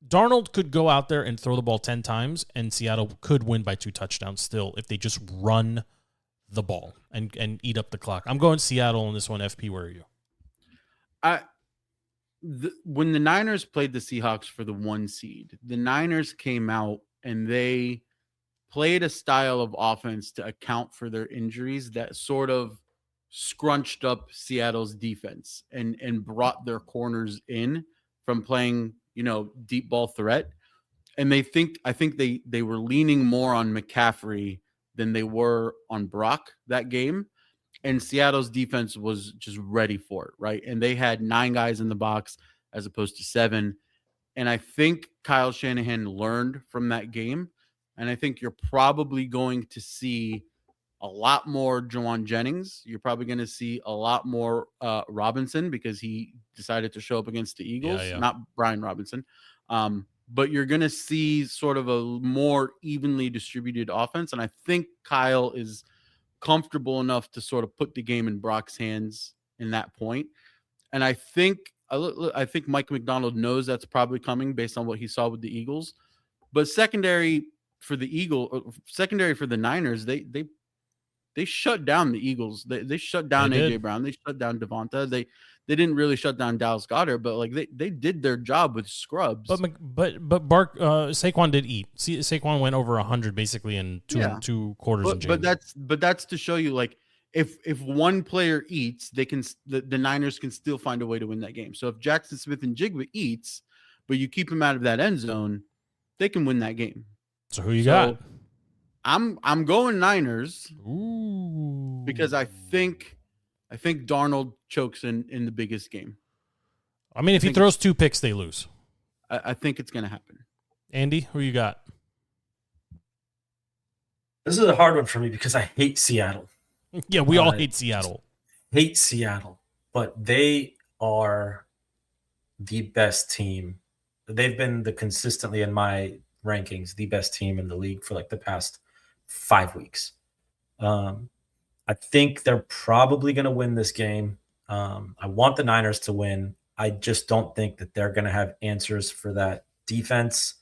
Darnold could go out there and throw the ball 10 times, and Seattle could win by 2 touchdowns still if they just run the ball and eat up the clock. I'm going Seattle on this one. FP, where are you? When the Niners played the Seahawks for the 1 seed, the Niners came out and they played a style of offense to account for their injuries that sort of scrunched up Seattle's defense and brought their corners in from playing, deep ball threat. And I think they were leaning more on McCaffrey than they were on Brock that game. And Seattle's defense was just ready for it, right? And they had 9 guys in the box as opposed to 7. And I think Kyle Shanahan learned from that game. And I think you're probably going to see a lot more Juwan Jennings. You're probably going to see a lot more Robinson because he decided to show up against the Eagles, not Brian Robinson. But you're going to see sort of a more evenly distributed offense. And I think Kyle is comfortable enough to sort of put the game in Brock's hands in that point. And I think Mike McDonald knows that's probably coming based on what he saw with the Eagles. But secondary for the Niners, they shut down the Eagles. They shut down AJ Brown. They shut down Devonta. They didn't really shut down Dallas Goedert, but like they did their job with scrubs. But Saquon did eat. See, Saquon went over 100 basically in two quarters. But that's to show you, like, if one player eats, the Niners can still find a way to win that game. So if Jackson Smith and Jigba eats, but you keep him out of that end zone, they can win that game. So who you got? I'm going Niners. Ooh. Because I think Darnold chokes in the biggest game. I mean, if he throws 2 picks, they lose. I think it's going to happen. Andy, who you got? This is a hard one for me because I hate Seattle. Yeah, we all hate Seattle. Hate Seattle, but they are the best team. They've been consistently in my rankings the best team in the league for like the past 5 weeks. I think they're probably going to win this game. I want the Niners to win. I just don't think that they're going to have answers for that defense.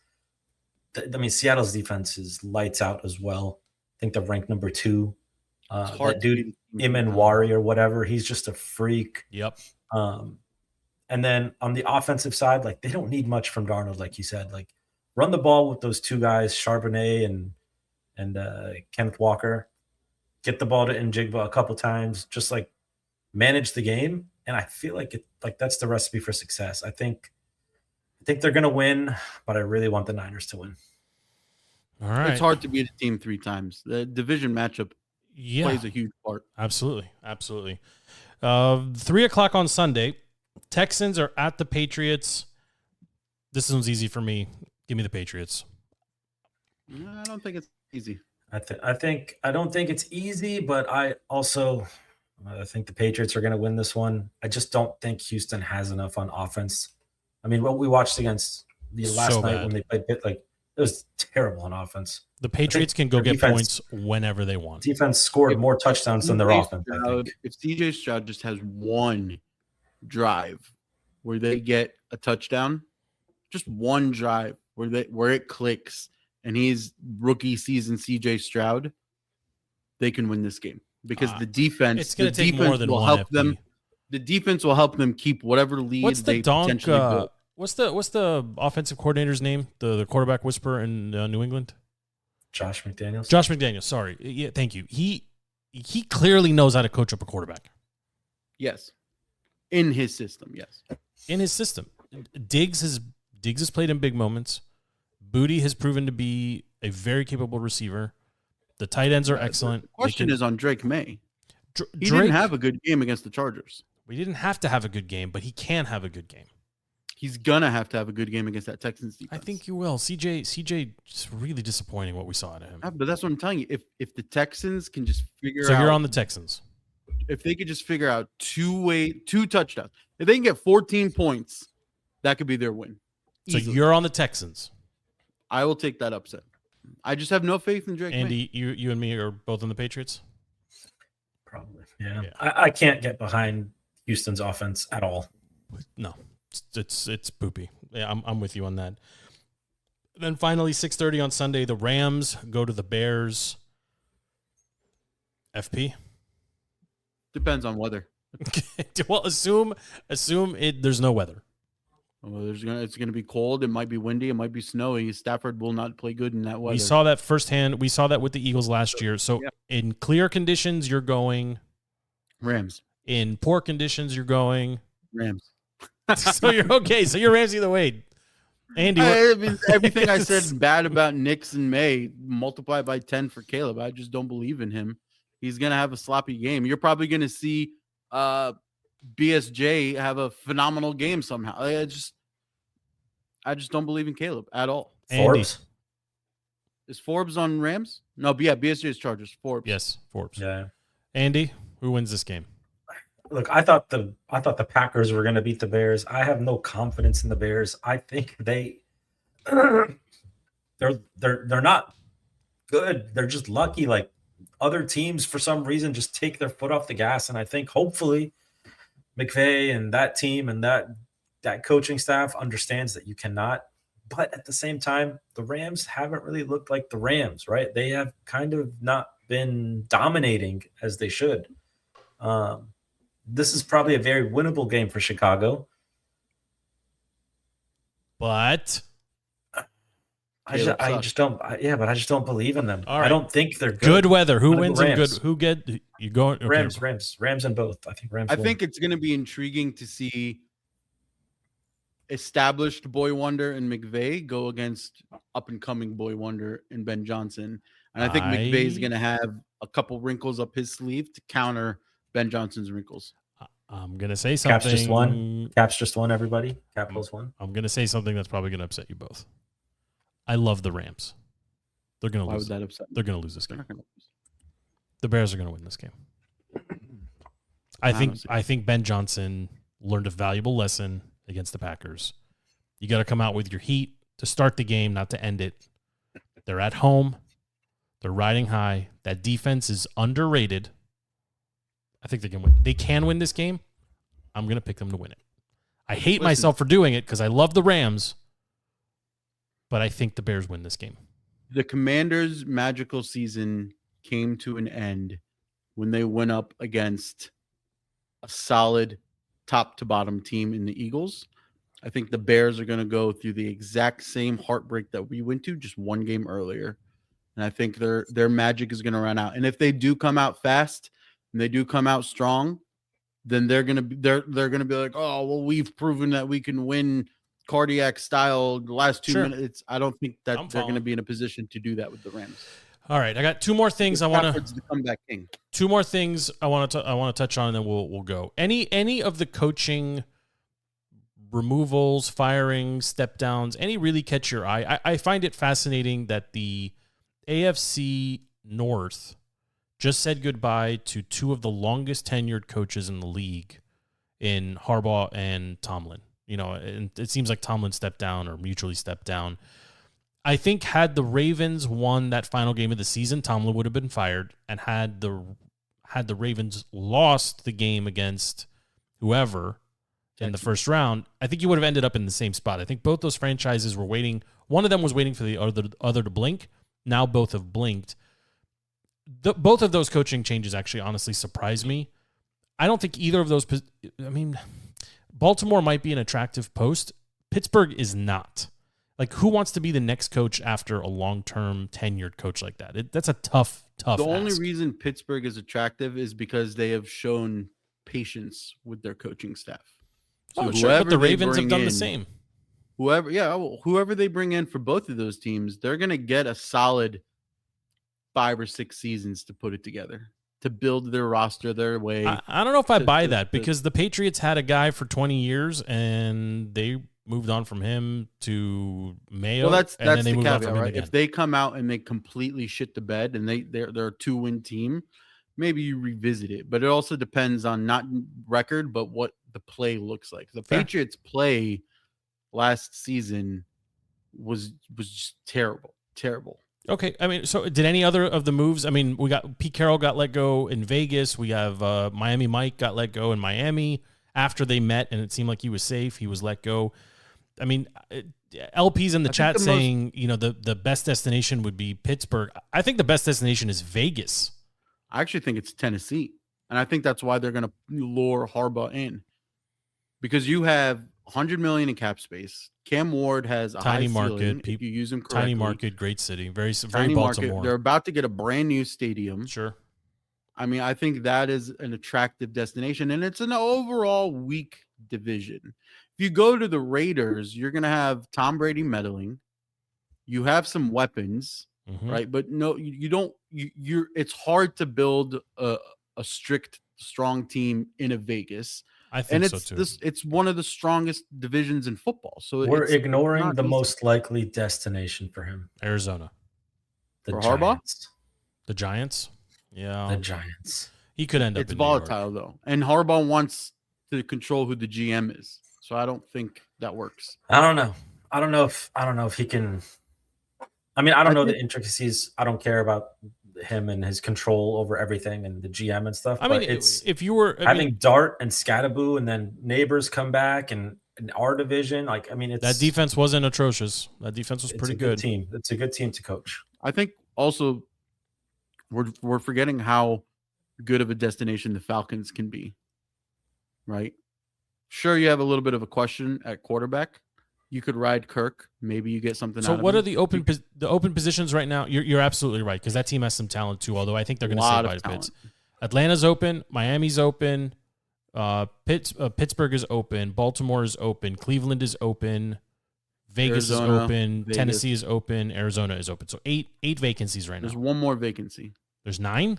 I mean, Seattle's defense is lights out as well. I think they're ranked number 2. That dude, Imanwari or whatever, he's just a freak. Yep. And then on the offensive side, like, they don't need much from Darnold, like you said. Like, run the ball with those 2 guys, Charbonnet and Kenneth Walker. Get the ball to Njigba a couple times, just like manage the game. And I feel like that's the recipe for success. I think they're going to win, but I really want the Niners to win. All right. It's hard to beat a team 3 times. The division matchup plays a huge part. Absolutely. 3:00 on Sunday. Texans are at the Patriots. This one's easy for me. Give me the Patriots. I don't think it's easy. I don't think it's easy, but I think the Patriots are going to win this one. I just don't think Houston has enough on offense. I mean, what we watched against the last night when they played Pitt, like, it was terrible on offense. The Patriots can go get points whenever they want. Defense scored more touchdowns than their offense, I think. If CJ Stroud just has one drive where they get a touchdown, just one drive where it clicks, and he's rookie season CJ Stroud, they can win this game because the defense. It's going to take more than one help them. The defense will help them keep whatever lead they potentially built. What's the offensive coordinator's name? The quarterback whisperer in New England? Josh McDaniels. Josh McDaniels. Sorry. Yeah, thank you. He clearly knows how to coach up a quarterback. Yes. In his system, yes. In his system. Diggs has played in big moments. Booty has proven to be a very capable receiver. The tight ends are excellent. The question is on Drake May. He didn't have a good game against the Chargers. We didn't have to have a good game, but he can have a good game. He's gonna have to have a good game against that Texans defense. I think you will. CJ is really disappointing what we saw out of him. But that's what I'm telling you. If the Texans can just figure out. So you're on the Texans. If they could just figure out 2 touchdowns, if they can get 14 points, that could be their win. So you're on the Texans. I will take that upset. I just have no faith in Drake. Andy, you and me are both on the Patriots? Probably. Yeah. I can't get behind Houston's offense at all. No. It's poopy. Yeah, I'm with you on that. Then finally, 6:30 on Sunday, the Rams go to the Bears. FP? Depends on weather. Well, assume there's no weather. Well, it's gonna be cold. It might be windy. It might be snowy. Stafford will not play good in that weather. We saw that firsthand. We saw that with the Eagles last year. So in clear conditions, you're going Rams. In poor conditions, you're going Rams. So you're okay. So you're Rams either way. Andy, everything I said bad about Knicks and May multiplied by 10 for Caleb. I just don't believe in him. He's gonna have a sloppy game. You're probably gonna see BSJ have a phenomenal game somehow. I just don't believe in Caleb at all. Forbes. Is Forbes on Rams? No, but yeah, BSJ is Chargers. Forbes. Yes, Forbes. Yeah. Andy, who wins this game? Look, I thought the Packers were going to beat the Bears. I have no confidence in the Bears. I think they're not good. They're just lucky. Like, other teams, for some reason, just take their foot off the gas. And I think hopefully McVay and that team and that coaching staff understands that you cannot But at the same time, the Rams haven't really looked like the Rams, right? They have kind of not been dominating as they should. This is probably a very winnable game for Chicago. But I just don't believe in them. All right. I don't think they're good. Good weather. Who wins and good? Who get you going? Okay. Rams and both. I think Rams. I think it's going to be intriguing to see established boy wonder and McVay go against up and coming boy wonder and Ben Johnson. And I think McVay is going to have a couple wrinkles up his sleeve to counter Ben Johnson's wrinkles. I'm going to say something. Cap's just one, everybody. Cap plus one. I'm going to say something that's probably going to upset you both. I love the Rams. They're going to lose. Why would that upset me? They're going to lose this game. The Bears are going to win this game. I think Ben Johnson learned a valuable lesson against the Packers. You got to come out with your heat to start the game, not to end it. They're at home. They're riding high. That defense is underrated. I think they can win. They can win this game. I'm going to pick them to win it. I hate myself for doing it because I love the Rams, but I think the Bears win this game. The Commanders' magical season came to an end when they went up against a solid top-to-bottom team in the Eagles. I think the Bears are going to go through the exact same heartbreak that we went to just one game earlier. And I think their magic is going to run out. And if they do come out fast and they do come out strong, then they're going to be like, oh, well, we've proven that we can win cardiac style the last 2 minutes. I don't think that they're going to be in a position to do that with the Rams. All right, I got two more things I want to. The comeback king. Two more things I want to touch on, and then we'll go. Any of the coaching removals, firings, step downs, any really catch your eye? I find it fascinating that the AFC North just said goodbye to two of the longest tenured coaches in the league, in Harbaugh and Tomlin. You know, and it seems like Tomlin stepped down or mutually stepped down. I think had the Ravens won that final game of the season, Tomlin would have been fired. And had the Ravens lost the game against whoever in the first round, I think you would have ended up in the same spot. I think both those franchises were waiting. One of them was waiting for the other to blink. Now both have blinked. Both of those coaching changes actually honestly surprised me. I don't think either of those. I mean, Baltimore might be an attractive post. Pittsburgh is not. Like, who wants to be the next coach after a long-term tenured coach like that? That's a tough The ask. only reason Pittsburgh is attractive is because they have shown patience with their coaching staff. So but the Ravens have done the same. Whoever they bring in for both of those teams, they're going to get a solid 5 or 6 seasons to put it together, to build their roster their way. I don't know if I buy that because the Patriots had a guy for 20 years and they moved on from him to Mayo. Well, that's and then they the moved on caveat, from him right? again. If they come out and they completely shit the bed and they're a 2-win team, maybe you revisit it. But it also depends on not record, but what the play looks like. The Patriots play last season was just terrible. Okay, I mean, so did any other of the moves? I mean, we got Pete Carroll got let go in Vegas. We have Miami Mike got let go in Miami after they met, and it seemed like he was safe. He was let go. I mean, LP's in the chat saying, the best destination would be Pittsburgh. I think the best destination is Vegas. I actually think it's Tennessee, and I think that's why they're going to lure Harbaugh in, because you have $100 million in cap space. Cam Ward has a tiny high market. ceiling if you use him correctly. Tiny market, great city, very Tiny Baltimore. market. They're about to get a brand new stadium. Sure. I mean, I think that is an attractive destination, and it's an overall weak division. If you go to the Raiders, you're going to have Tom Brady meddling. You have some weapons, right? But no, you don't. It's hard to build a strict, strong team in a Vegas. I think so too. It's one of the strongest divisions in football. So we're ignoring the most likely destination for him. Arizona. For Harbaugh? The Giants? Yeah. The Giants. He could end up in volatile, though. And Harbaugh wants to control who the GM is. So I don't think that works. I don't know if he can. I mean, I don't know the intricacies. I don't care about him and his control over everything and the GM and stuff. I mean, if you were having Dart and Scattaboo and then Neighbors come back and in our division. Like, I mean, that defense wasn't atrocious. That defense was pretty good. Team. It's a good team to coach. I think also we're forgetting how good of a destination the Falcons can be, right? Sure, you have a little bit of a question at quarterback. You could ride Kirk. Maybe you get something. So, what are the open positions right now? You're absolutely right, because that team has some talent too. Although I think they're going to say bye to Pitts. Atlanta's open. Miami's open. Pittsburgh is open. Baltimore is open. Cleveland is open. Vegas is open. Vegas. Tennessee is open. Arizona is open. So eight vacancies right now. There's one more vacancy. There's 9?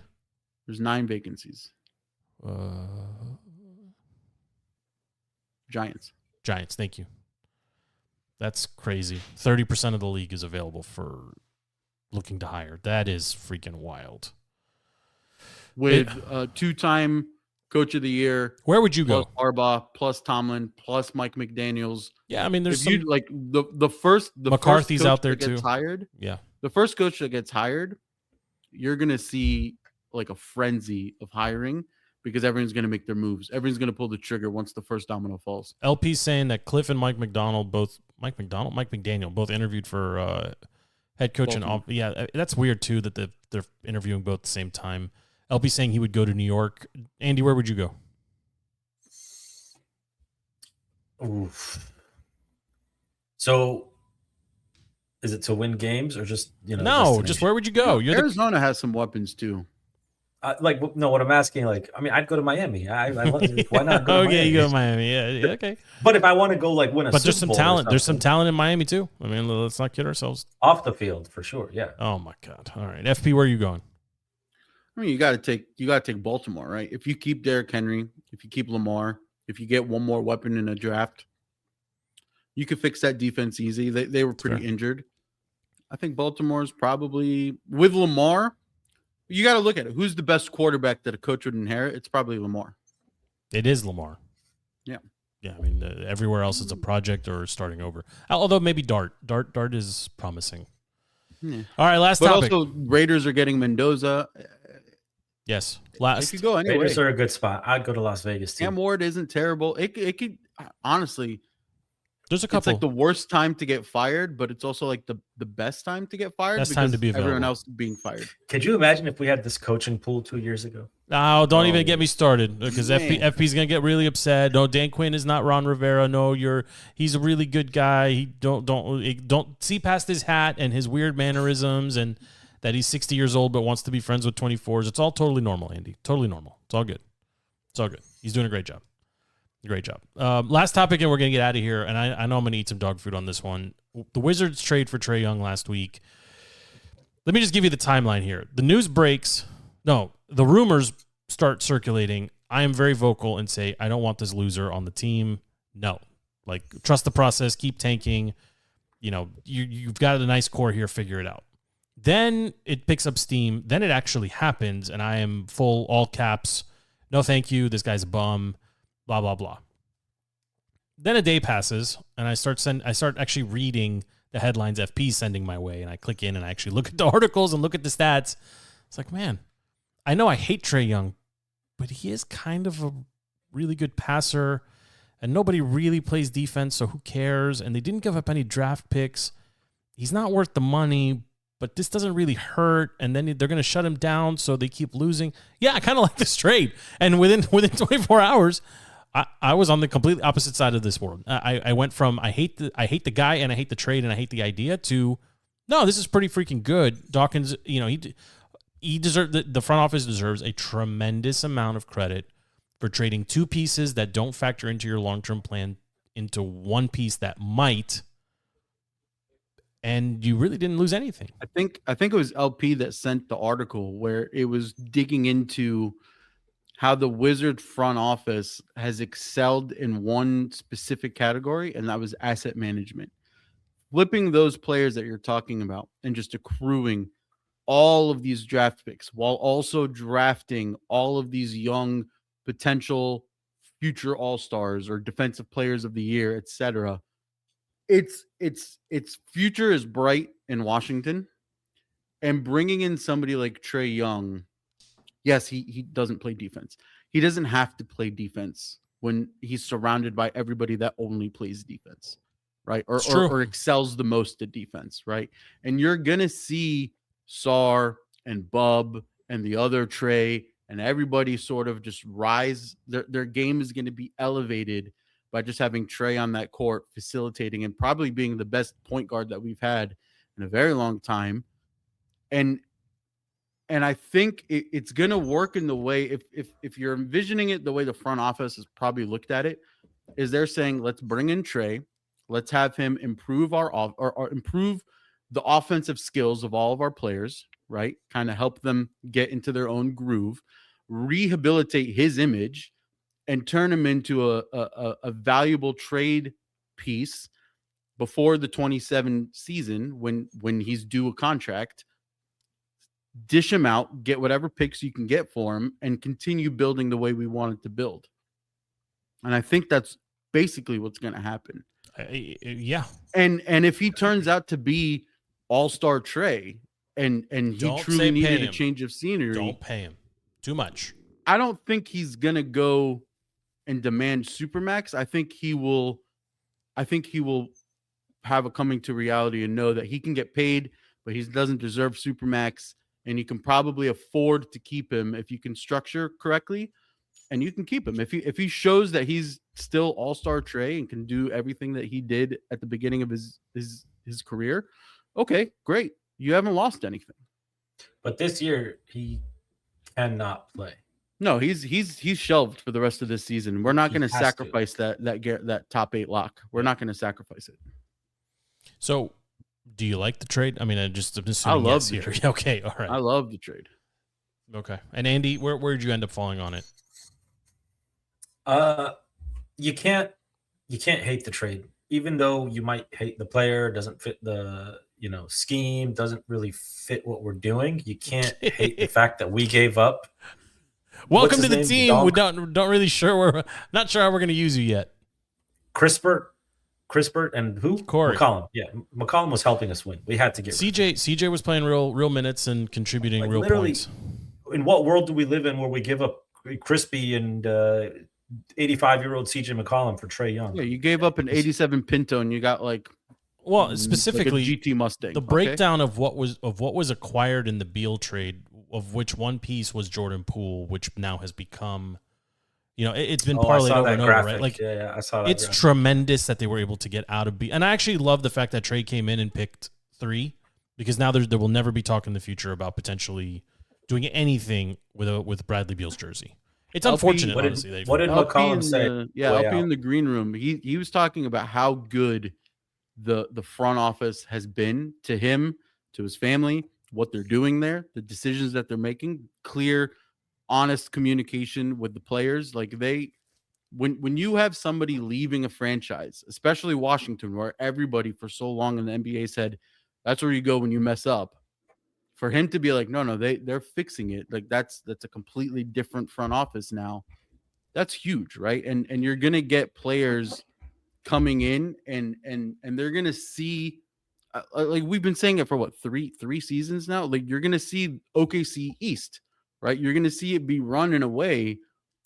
There's 9 vacancies. Giants. Thank you. That's crazy. 30% of the league is available for looking to hire. That is freaking wild. With two-time Coach of the Year. Where would you go? Harbaugh, plus Tomlin, plus Mike McDaniels. Yeah, I mean, there's some, like the first McCarthy's first out there that gets too. Hired. Yeah, the first coach that gets hired, you're gonna see like a frenzy of hiring because everyone's gonna make their moves. Everyone's gonna pull the trigger once the first domino falls. LP's saying that Cliff and Mike McDaniel both interviewed for head coach and yeah, that's weird too that they're interviewing both at the same time. LP saying he would go to New York. Andy, where would you go? Oof. So, is it to win games or just No, just where would you go? Arizona has some weapons too. What I'm asking, I'd go to Miami. Why not go to Miami? You go to Miami. Yeah, okay. But if I want to go win a but Super there's some Bowl talent. There's some talent in Miami too. I mean, let's not kid ourselves. Off the field for sure. Yeah. Oh my God. All right, FP, where are you going? I mean, you got to take Baltimore, right? If you keep Derrick Henry, if you keep Lamar, if you get one more weapon in a draft, you could fix that defense easy. They were pretty injured. I think Baltimore's probably with Lamar. You got to look at it. Who's the best quarterback that a coach would inherit? It's probably Lamar. It is Lamar. Yeah. Yeah. I mean, everywhere else it's a project or starting over. Although maybe Dart is promising. Yeah. All right, last topic. Also, Raiders are getting Mendoza. Yes. It could go anyway. Raiders are a good spot. I'd go to Las Vegas too. Cam Ward isn't terrible. It could honestly. There's a couple. It's like the worst time to get fired, but it's also like the best time to get fired. Best time to be available. Everyone else being fired. Could you imagine if we had this coaching pool 2 years ago? No, don't even get me started because FP's gonna get really upset. No, Dan Quinn is not Ron Rivera. No, he's a really good guy. He don't see past his hat and his weird mannerisms and that he's 60 years old but wants to be friends with 24s. It's all totally normal, Andy. Totally normal. It's all good. It's all good. He's doing a great job. Great job. Last topic, and we're going to get out of here. And I know I'm going to eat some dog food on this one. The Wizards trade for Trae Young last week. Let me just give you the timeline here. The news breaks. No, the rumors start circulating. I am very vocal and say, I don't want this loser on the team. No. Trust the process. Keep tanking. You've got a nice core here. Figure it out. Then it picks up steam. Then it actually happens. And I am full all caps. No, thank you. This guy's a bum. Blah, blah, blah. Then a day passes, and I start actually reading the headlines FP's sending my way, and I click in, and I actually look at the articles and look at the stats. It's like, man, I know I hate Trae Young, but he is kind of a really good passer, and nobody really plays defense, so who cares? And they didn't give up any draft picks. He's not worth the money, but this doesn't really hurt, and then they're going to shut him down, so they keep losing. Yeah, I kind of like this trade. And within 24 hours, I was on the completely opposite side of this world. I went from I hate the guy and I hate the trade and I hate the idea to no, this is pretty freaking good. Dawkins, he deserves the front office deserves a tremendous amount of credit for trading 2 pieces that don't factor into your long-term plan into one piece that might, and you really didn't lose anything. I think it was LP that sent the article where it was digging into how the Wizard front office has excelled in one specific category, and that was asset management. Flipping those players that you're talking about and just accruing all of these draft picks while also drafting all of these young potential future all-stars or defensive players of the year, etc. Its future is bright in Washington, and bringing in somebody like Trae Young. Yes, he doesn't play defense. He doesn't have to play defense when he's surrounded by everybody that only plays defense, right? Or excels the most at defense, right? And you're gonna see Sar and Bub and the other Trae and everybody sort of just rise. Their game is going to be elevated by just having Trae on that court, facilitating and probably being the best point guard that we've had in a very long time. And I think it's going to work in the way, if you're envisioning it the way the front office has probably looked at it, is they're saying, let's bring in Trae, let's have him improve or improve the offensive skills of all of our players, right? Kind of help them get into their own groove, rehabilitate his image, and turn him into a valuable trade piece before the 27 season when he's due a contract. Dish him out, get whatever picks you can get for him, and continue building the way we wanted to build. And I think that's basically what's going to happen. Yeah. And if he turns out to be all-star Trae and he truly needed a change of scenery, don't pay him too much. I don't think he's going to go and demand Supermax. I think he will have a coming to reality and know that he can get paid, but he doesn't deserve Supermax. And you can probably afford to keep him if you can structure correctly, and you can keep him. If he shows that he's still all-star Trae and can do everything that he did at the beginning of his career, okay, great. You haven't lost anything. But this year he cannot play. No, he's shelved for the rest of this season. We're not going to sacrifice that top 8 lock. We're not going to sacrifice it. So, do you like the trade? I mean, I'm assuming I love the trade. Okay, all right. I love the trade. Okay. And Andy, where did you end up falling on it? You can't hate the trade, even though you might hate the player, doesn't fit the scheme, doesn't really fit what we're doing. You can't hate the fact that we gave up. Welcome to the team. We don't really sure we're not sure how we're going to use you yet. Crispert and who? Corey. McCollum. Yeah, McCollum was helping us win. We had to get CJ was playing real minutes and contributing real points. In what world do we live in where we give up Crispy and 85-year-old CJ McCollum for Trae Young? Yeah, you gave up an 87 Pinto and you got specifically like a GT Mustang. The breakdown of what was acquired in the Beal trade, of which one piece was Jordan Poole, which now has become, it's been parlayed over and over, right? Like, yeah, I saw that. It's tremendous that they were able to get out of Beal, and I actually love the fact that Trae came in and picked 3, because now there will never be talk in the future about potentially doing anything with Bradley Beal's jersey. It's unfortunate, honestly. What did McCollum say? LP in the green room, he was talking about how good the front office has been to him, to his family, what they're doing there, the decisions that they're making, clear, honest communication with the players. Like when you have somebody leaving a franchise, especially Washington, where everybody for so long in the NBA said that's where you go when you mess up, for him to be like, no, they're fixing it. Like that's a completely different front office now. That's huge, right? And you're gonna get players coming in and they're gonna see, like we've been saying it for what, three seasons now. Like you're gonna see OKC East, right? You're gonna see it be run in a way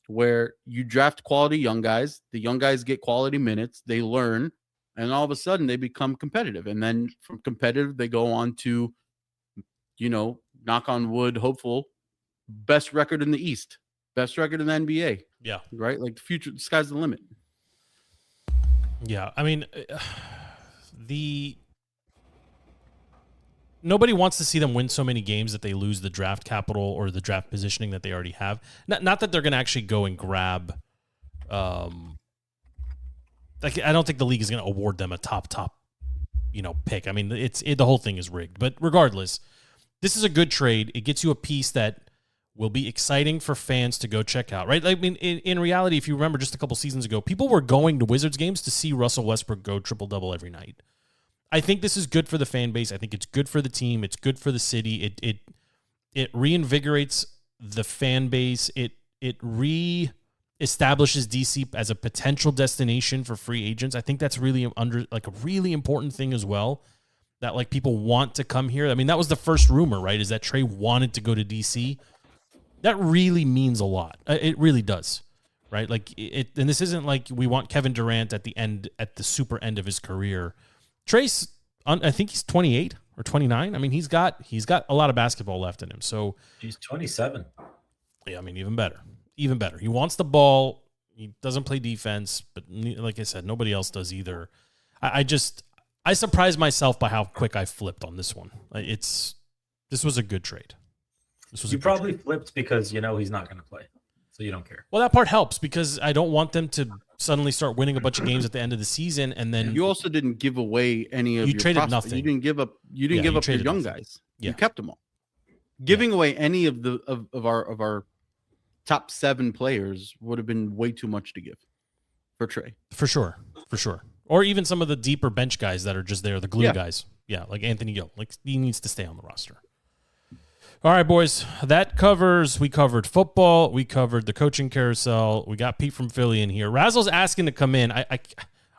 where you draft quality young guys. The young guys get quality minutes, they learn, and all of a sudden they become competitive. And then from competitive, they go on to, knock on wood, hopeful, best record in the East, best record in the NBA. Yeah. Right? Like the future, the sky's the limit. Yeah. I mean, nobody wants to see them win so many games that they lose the draft capital or the draft positioning that they already have. Not that they're going to actually go and grab, I don't think the league is going to award them a top, pick. I mean, the whole thing is rigged, but regardless, this is a good trade. It gets you a piece that will be exciting for fans to go check out, right? I mean, in reality, if you remember just a couple seasons ago, people were going to Wizards games to see Russell Westbrook go triple-double every night. I think this is good for the fan base. I think it's good for the team. It's good for the city. It reinvigorates the fan base. It reestablishes DC as a potential destination for free agents. I think that's really a really important thing as well. That like people want to come here. I mean, that was the first rumor, right? Is that Trae wanted to go to DC. That really means a lot. It really does. right? Like and this isn't like we want Kevin Durant at the super end of his career. Trace, I think he's 28 or 29. I mean, he's got a lot of basketball left in him. So he's 27. Yeah, I mean, even better. He wants the ball. He doesn't play defense, but like I said, nobody else does either. I surprised myself by how quick I flipped on this one. This was a good trade. You probably flipped because you know he's not going to play, so you don't care. Well, that part helps because I don't want them to suddenly start winning a bunch of games at the end of the season, and then you also didn't give away any of you your traded prospects. nothing. You didn't give up. You didn't give up your young guys. Yeah. You kept them all. Giving away any of our top 7 players would have been way too much to give for Trae. For sure. Or even some of the deeper bench guys that are just there, the glue guys. Yeah, like Anthony Gill. Like he needs to stay on the roster. All right, boys. We covered football. We covered the coaching carousel. We got Pete from Philly in here. Razzle's asking to come in. I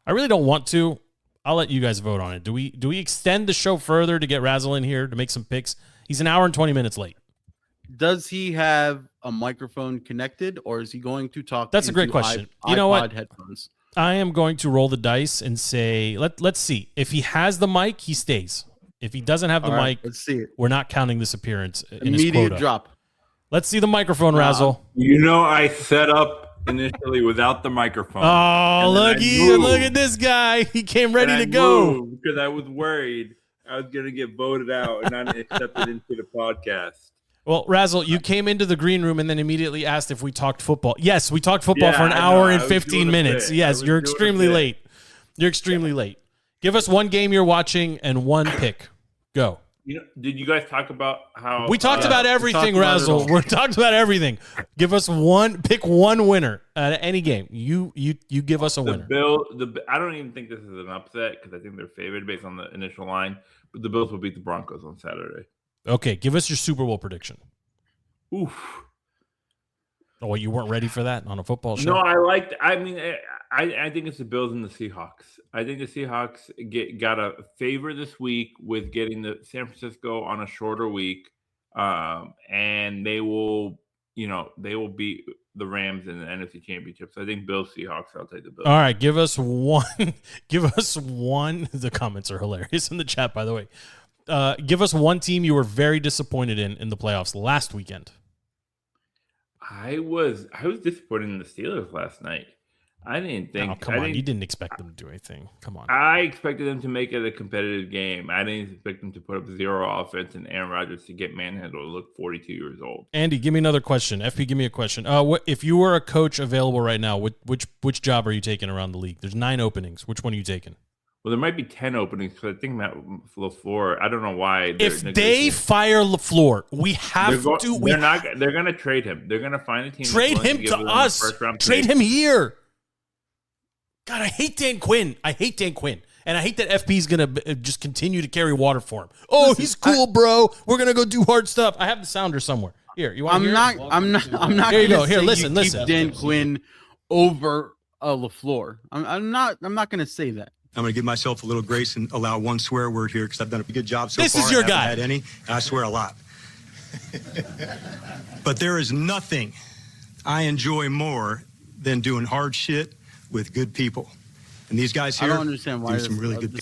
really don't want to. I'll let you guys vote on it. Do we extend the show further to get Razzle in here to make some picks? He's an hour and 20 minutes late. Does he have a microphone connected, or is he going to talk? That's a great question. You know what? Headphones? I am going to roll the dice and say, let's see. If he has the mic, he stays. If he doesn't have the mic, let's see it. We're not counting this appearance in his Immediate quota. drop. Let's see the microphone, Razzle. You know, I set up initially without the microphone. Oh, look at this guy. He came ready to go. Because I was worried I was going to get voted out and not accepted into the podcast. Well, Razzle, you came into the green room and then immediately asked if we talked football. Yes, we talked football for an hour and 15 minutes. Yes, you're extremely late. You're extremely late. Give us one game you're watching and one pick. Go. You know, did you guys talk about how we talked about everything, Razzle? We talked about everything. Give us pick one winner at any game. You give us a winner. I don't even think this is an upset because I think they're favored based on the initial line. But the Bills will beat the Broncos on Saturday. Okay, give us your Super Bowl prediction. Oof. Oh, you weren't ready for that on a football show? No, I think it's the Bills and the Seahawks. I think the Seahawks got a favor this week with getting the San Francisco on a shorter week, and they will beat the Rams in the NFC Championship. So I think Bills Seahawks. I'll take the Bills. All right, give us one. The comments are hilarious in the chat, by the way. Give us one team you were very disappointed in the playoffs last weekend. I was disappointed in the Steelers last night. I didn't think. Oh, come on. You didn't expect them to do anything. Come on. I expected them to make it a competitive game. I didn't expect them to put up zero offense and Aaron Rodgers to get manhandled and look 42 years old. Andy, give me another question. FP, give me a question. If you were a coach available right now, which job are you taking around the league? There's 9 openings. Which one are you taking? Well, there might be 10 openings because I think Matt LaFleur. I don't know why. If they fire LaFleur, we have to. They're going to trade him. They're going to find a team. Trade him to us. Trade him here. God, I hate Dan Quinn. And I hate that FP's going to just continue to carry water for him. Oh, listen, he's cool, bro. We're going to go do hard stuff. I have the sounder somewhere. Here, you want to hear it? I'm not. Here you go. Here, listen. Keep Dan Quinn over LaFleur. I'm not going to say that. I'm going to give myself a little grace and allow one swear word here because I've done a good job so far. This is your guy. I haven't had any. I swear a lot. But there is nothing I enjoy more than doing hard shit with good people. And these guys here, I don't understand why some really good.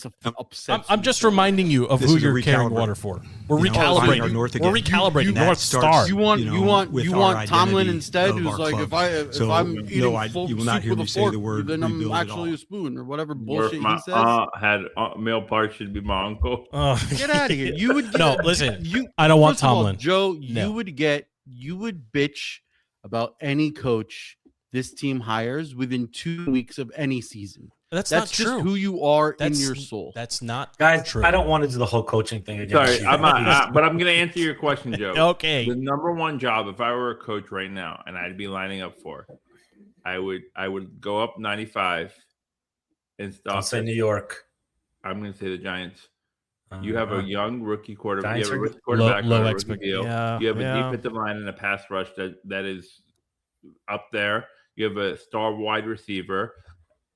I'm just reminding you of who you're carrying water for. We're recalibrating. We're recalibrating North Star. You want Tomlin instead, who's like, if I'm eating full soup with a fork, then I'm actually a spoon or whatever bullshit he says. Had Mel Park should be my uncle. Get out of here! You would listen. I don't want Tomlin. Joe, you would bitch about any coach this team hires within 2 weeks of any season. That's not just true. Who you are in your soul. That's not true. I don't want to do the whole coaching thing again. Sorry, I'm not. But I'm going to answer your question, Joe. Okay. The number one job, if I were a coach right now, and I'd be lining up for, I would go up 95 and stop. I'll say New York. I'm going to say the Giants. You have a young rookie quarterback. You have a rookie quarterback. Low rookie expect. deal. Yeah, you have a defensive line and a pass rush that is up there. You have a star wide receiver.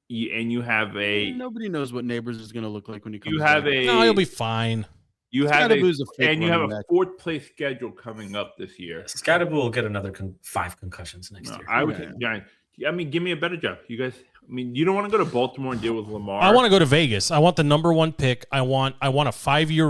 And you have nobody knows what Neighbors is going to look like when he comes. He'll be fine. You have a fourth place schedule coming up this year. Scottaboo will get another 5 concussions next year. I would say Giants. I mean, give me a better job. You guys, I mean, you don't want to go to Baltimore and deal with Lamar. I want to go to Vegas. I want the number 1 pick. I want a 5-year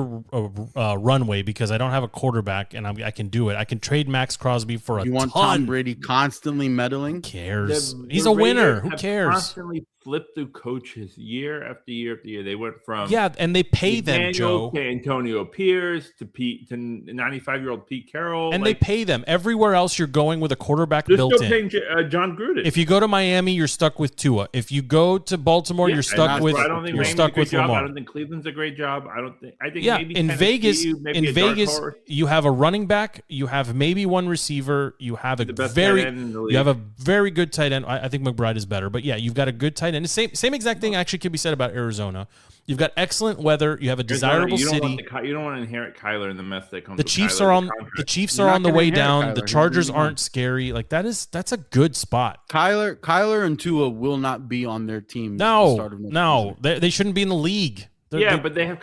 runway because I don't have a quarterback and I can do it. I can trade Max Crosby for a ton. You want Tom Brady constantly meddling? Who cares? He's a winner. Who cares? Constantly flip through coaches year after year after year. They went from and they pay them, Joe, to Antonio Pierce to 95-year-old Pete Carroll, and they pay them. Everywhere else, you're going with a quarterback they're built still in. Paying John Gruden. If you go to Miami, you're stuck with Tua. If you go to Baltimore, you're stuck with. I don't think you're Miami's stuck a good with job. Lamar. I don't think Cleveland's a great job. I think maybe in Vegas, maybe a dark horse. you have a running back, you have maybe one receiver, you have a you have a very good tight end. I think McBride is better, but yeah, you've got a good tight end. The same exact thing actually could be said about Arizona. You've got excellent weather. You have a desirable city. You don't want to inherit Kyler in the mess that comes. The Chiefs are on. The Chiefs are on the way down. Kyler. The Chargers aren't scary. Like that's a good spot. Kyler and Tua will not be on their team. No, they shouldn't be in the league. But they have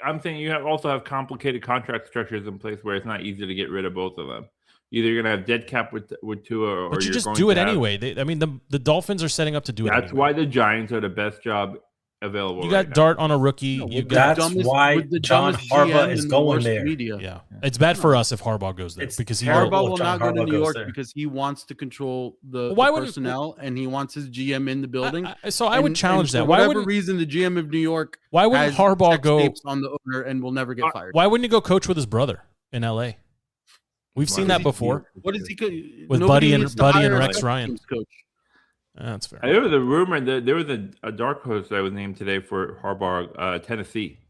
I'm saying you also have complicated contract structures in place where it's not easy to get rid of both of them. Either you're gonna have dead cap with Tua, or but you you're just going do it to anyway. The Dolphins are setting up to do it. That's why the Giants are the best job available. You got Dart on a rookie. That's why John Harbaugh is going there. Yeah, it's bad for us if Harbaugh goes there because Harbaugh will not go to New York because he wants to control the personnel and he wants his GM in the building. I would challenge that. For whatever reason, the GM of New York. Why wouldn't Harbaugh go on the owner and will never get fired? Why wouldn't he go coach with his brother in L.A.? We've seen that before. What is he with Buddy and Rex Ryan? Coach. That's fair. There was a rumor that there was a dark horse that was named today for Harbaugh, Tennessee.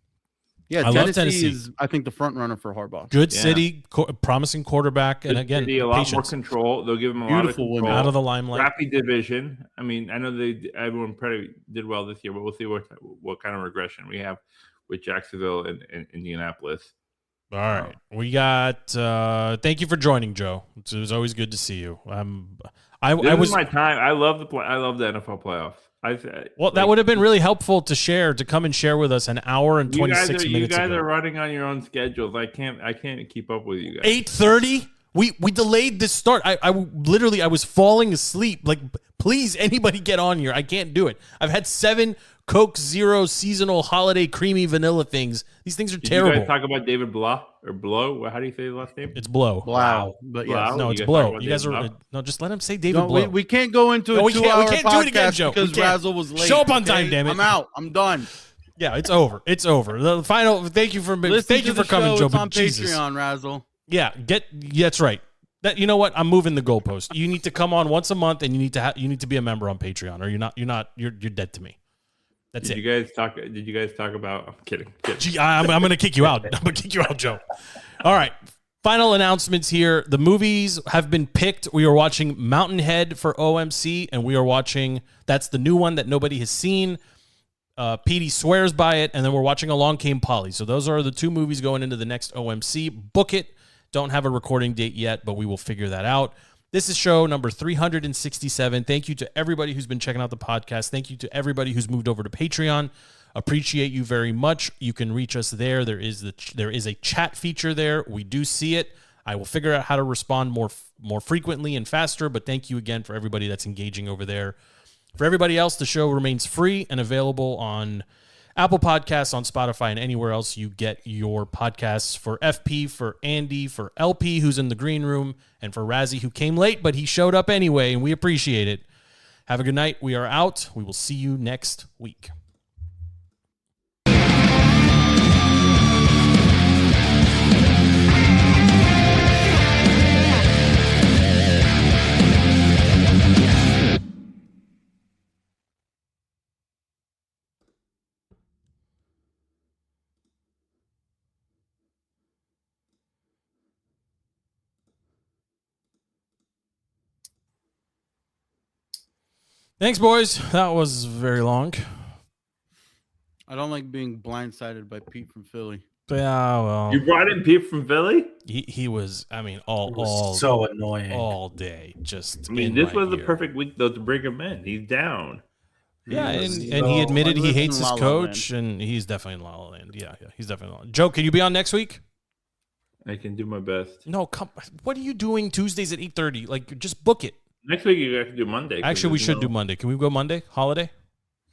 Yeah, I love Tennessee. Is I think the front runner for Harbaugh. Good city, promising quarterback, and again, a lot more control. They'll give him a lot of control. Out of the limelight. Crappy division. I mean, I know everyone probably did well this year, but we'll see what kind of regression we have with Jacksonville and Indianapolis. All right, we got. Thank you for joining, Joe. It was always good to see you. This was my time. I love the NFL playoffs. That would have been really helpful to come and share with us an hour and 26 minutes. You guys are running on your own schedules. I can't keep up with you guys. 8:30. We delayed this start. I literally was falling asleep. Like, please, anybody get on here. I can't do it. I've had 7 Coke Zero seasonal holiday creamy vanilla things. These things are terrible. You guys talk about David Blow or Blow? How do you say the last name? It's Blow. Wow. But yes. No, it's Blow. You guys are just let him say David Blow. We can't go into a 2-hour podcast do it again, Joe. because Razzle was late. Show up on time, damn it. I'm out. I'm done. Yeah, it's over. It's over. The final. Thank you for coming, Joe. It's on Patreon, Razzle. Yeah, that's right. You know what? I'm moving the goalpost. You need to come on once a month, and you need to be a member on Patreon, or you're dead to me. That's it. Did you guys talk about? I'm kidding. Gee, I'm going to kick you out. I'm going to kick you out, Joe. All right. Final announcements here. The movies have been picked. We are watching Mountainhead for OMC, and we are watching. That's the new one that nobody has seen. Petey swears by it, and then we're watching Along Came Polly. So those are the 2 movies going into the next OMC. Book it. Don't have a recording date yet, but we will figure that out. This is show number 367. Thank you to everybody who's been checking out the podcast. Thank you to everybody who's moved over to Patreon. Appreciate you very much. You can reach us there. There is a chat feature there. We do see it. I will figure out how to respond more frequently and faster, but thank you again for everybody that's engaging over there. For everybody else, the show remains free and available on Apple Podcasts, on Spotify, and anywhere else you get your podcasts. For FP, for Andy, for LP, who's in the green room, and for Razzie, who came late, but he showed up anyway, and we appreciate it. Have a good night. We are out. We will see you next week. Thanks, boys. That was very long. I don't like being blindsided by Pete from Philly. Yeah, well, you brought in Pete from Philly. He was. I mean, so annoying all day. Just. I mean, this was the perfect week though to bring him in. He's down. Yeah, and he admitted he hates his coach, and he's definitely in La La Land. Yeah, he's definitely in La La Land. Joe, can you be on next week? I can do my best. No, come. What are you doing Tuesdays at 8:30? Like, just book it. Next week you guys can do Monday. Actually, we should do Monday. Can we go Monday? Holiday?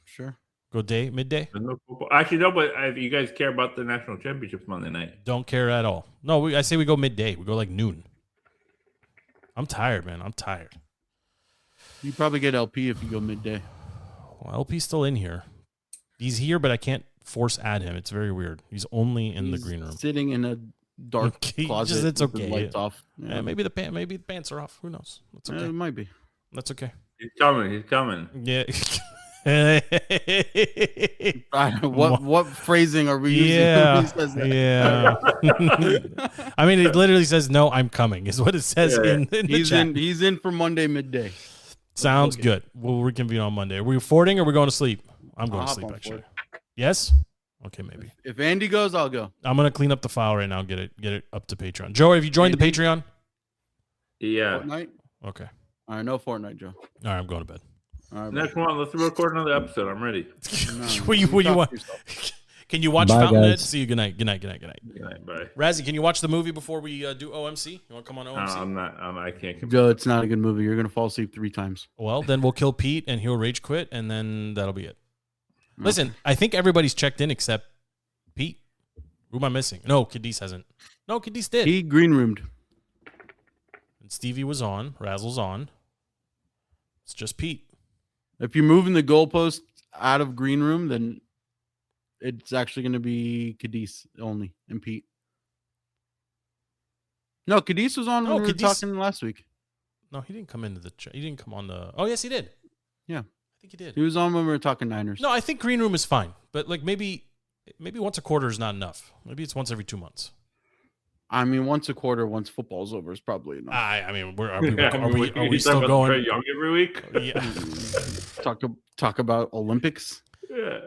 Sure. Go midday? No football. Actually, no, but if you guys care about the national championships Monday night. Don't care at all. No, I say we go midday. We go like noon. I'm tired, man. I'm tired. You probably get LP if you go midday. Well, LP's still in here. He's here, but I can't force add him. It's very weird. He's only in the green room. Sitting in a dark closet. It's okay. Lights off. Yeah, maybe the pants are off. Who knows? That's okay. It might be. That's okay. He's coming. Yeah. what phrasing are we using? Yeah. I mean, it literally says, "No, I'm coming," is what it says in the chat. He's in for Monday midday. Sounds good. We'll reconvene on Monday. Are we fording or are we going to sleep? I'm going to sleep, actually. Yes? Okay, maybe. If Andy goes, I'll go. I'm going to clean up the file right now and get it up to Patreon. Joe, have you joined the Patreon? Yeah. Fortnite? Okay. All right, no Fortnite, Joe. All right, I'm going to bed. All right, no, come on, let's record another episode. I'm ready. What do you want? Can you watch Fountainhead? See you. Good night. Good night. Bye. Razzie, can you watch the movie before we do OMC? You want to come on OMC? I'm not. I can't. Joe, it's not a good movie. You're going to fall asleep 3 times. Well, then we'll kill Pete and he'll rage quit, and then that'll be it. Listen, I think everybody's checked in except Pete. Who am I missing? No, Cadiz hasn't. No, Cadiz did. He green roomed. And Stevie was on. Razzle's on. It's just Pete. If you're moving the goalpost out of green room, then it's actually going to be Cadiz only and Pete. No, Cadiz was on when we were talking last week. No, he didn't come into the chat. He didn't come on the... Oh, yes, he did. Yeah. I think he did. He was on when we were talking Niners. No, I think green room is fine. But like maybe once a quarter is not enough. Maybe it's once every 2 months. I mean, once a quarter, once football's over is probably enough. I mean, are we still going? Trae Young every week? Yeah. Talk about Olympics. Yeah.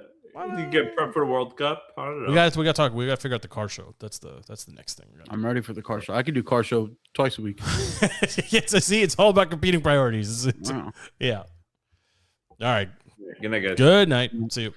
You get prep for the World Cup. I don't know. We got to talk. We got to figure out the car show. That's the next thing. I'm ready for the car show. I could do car show twice a week. Yes, I see. It's all about competing priorities. Wow. Yeah. All right. Good night, guys. Good night. See you.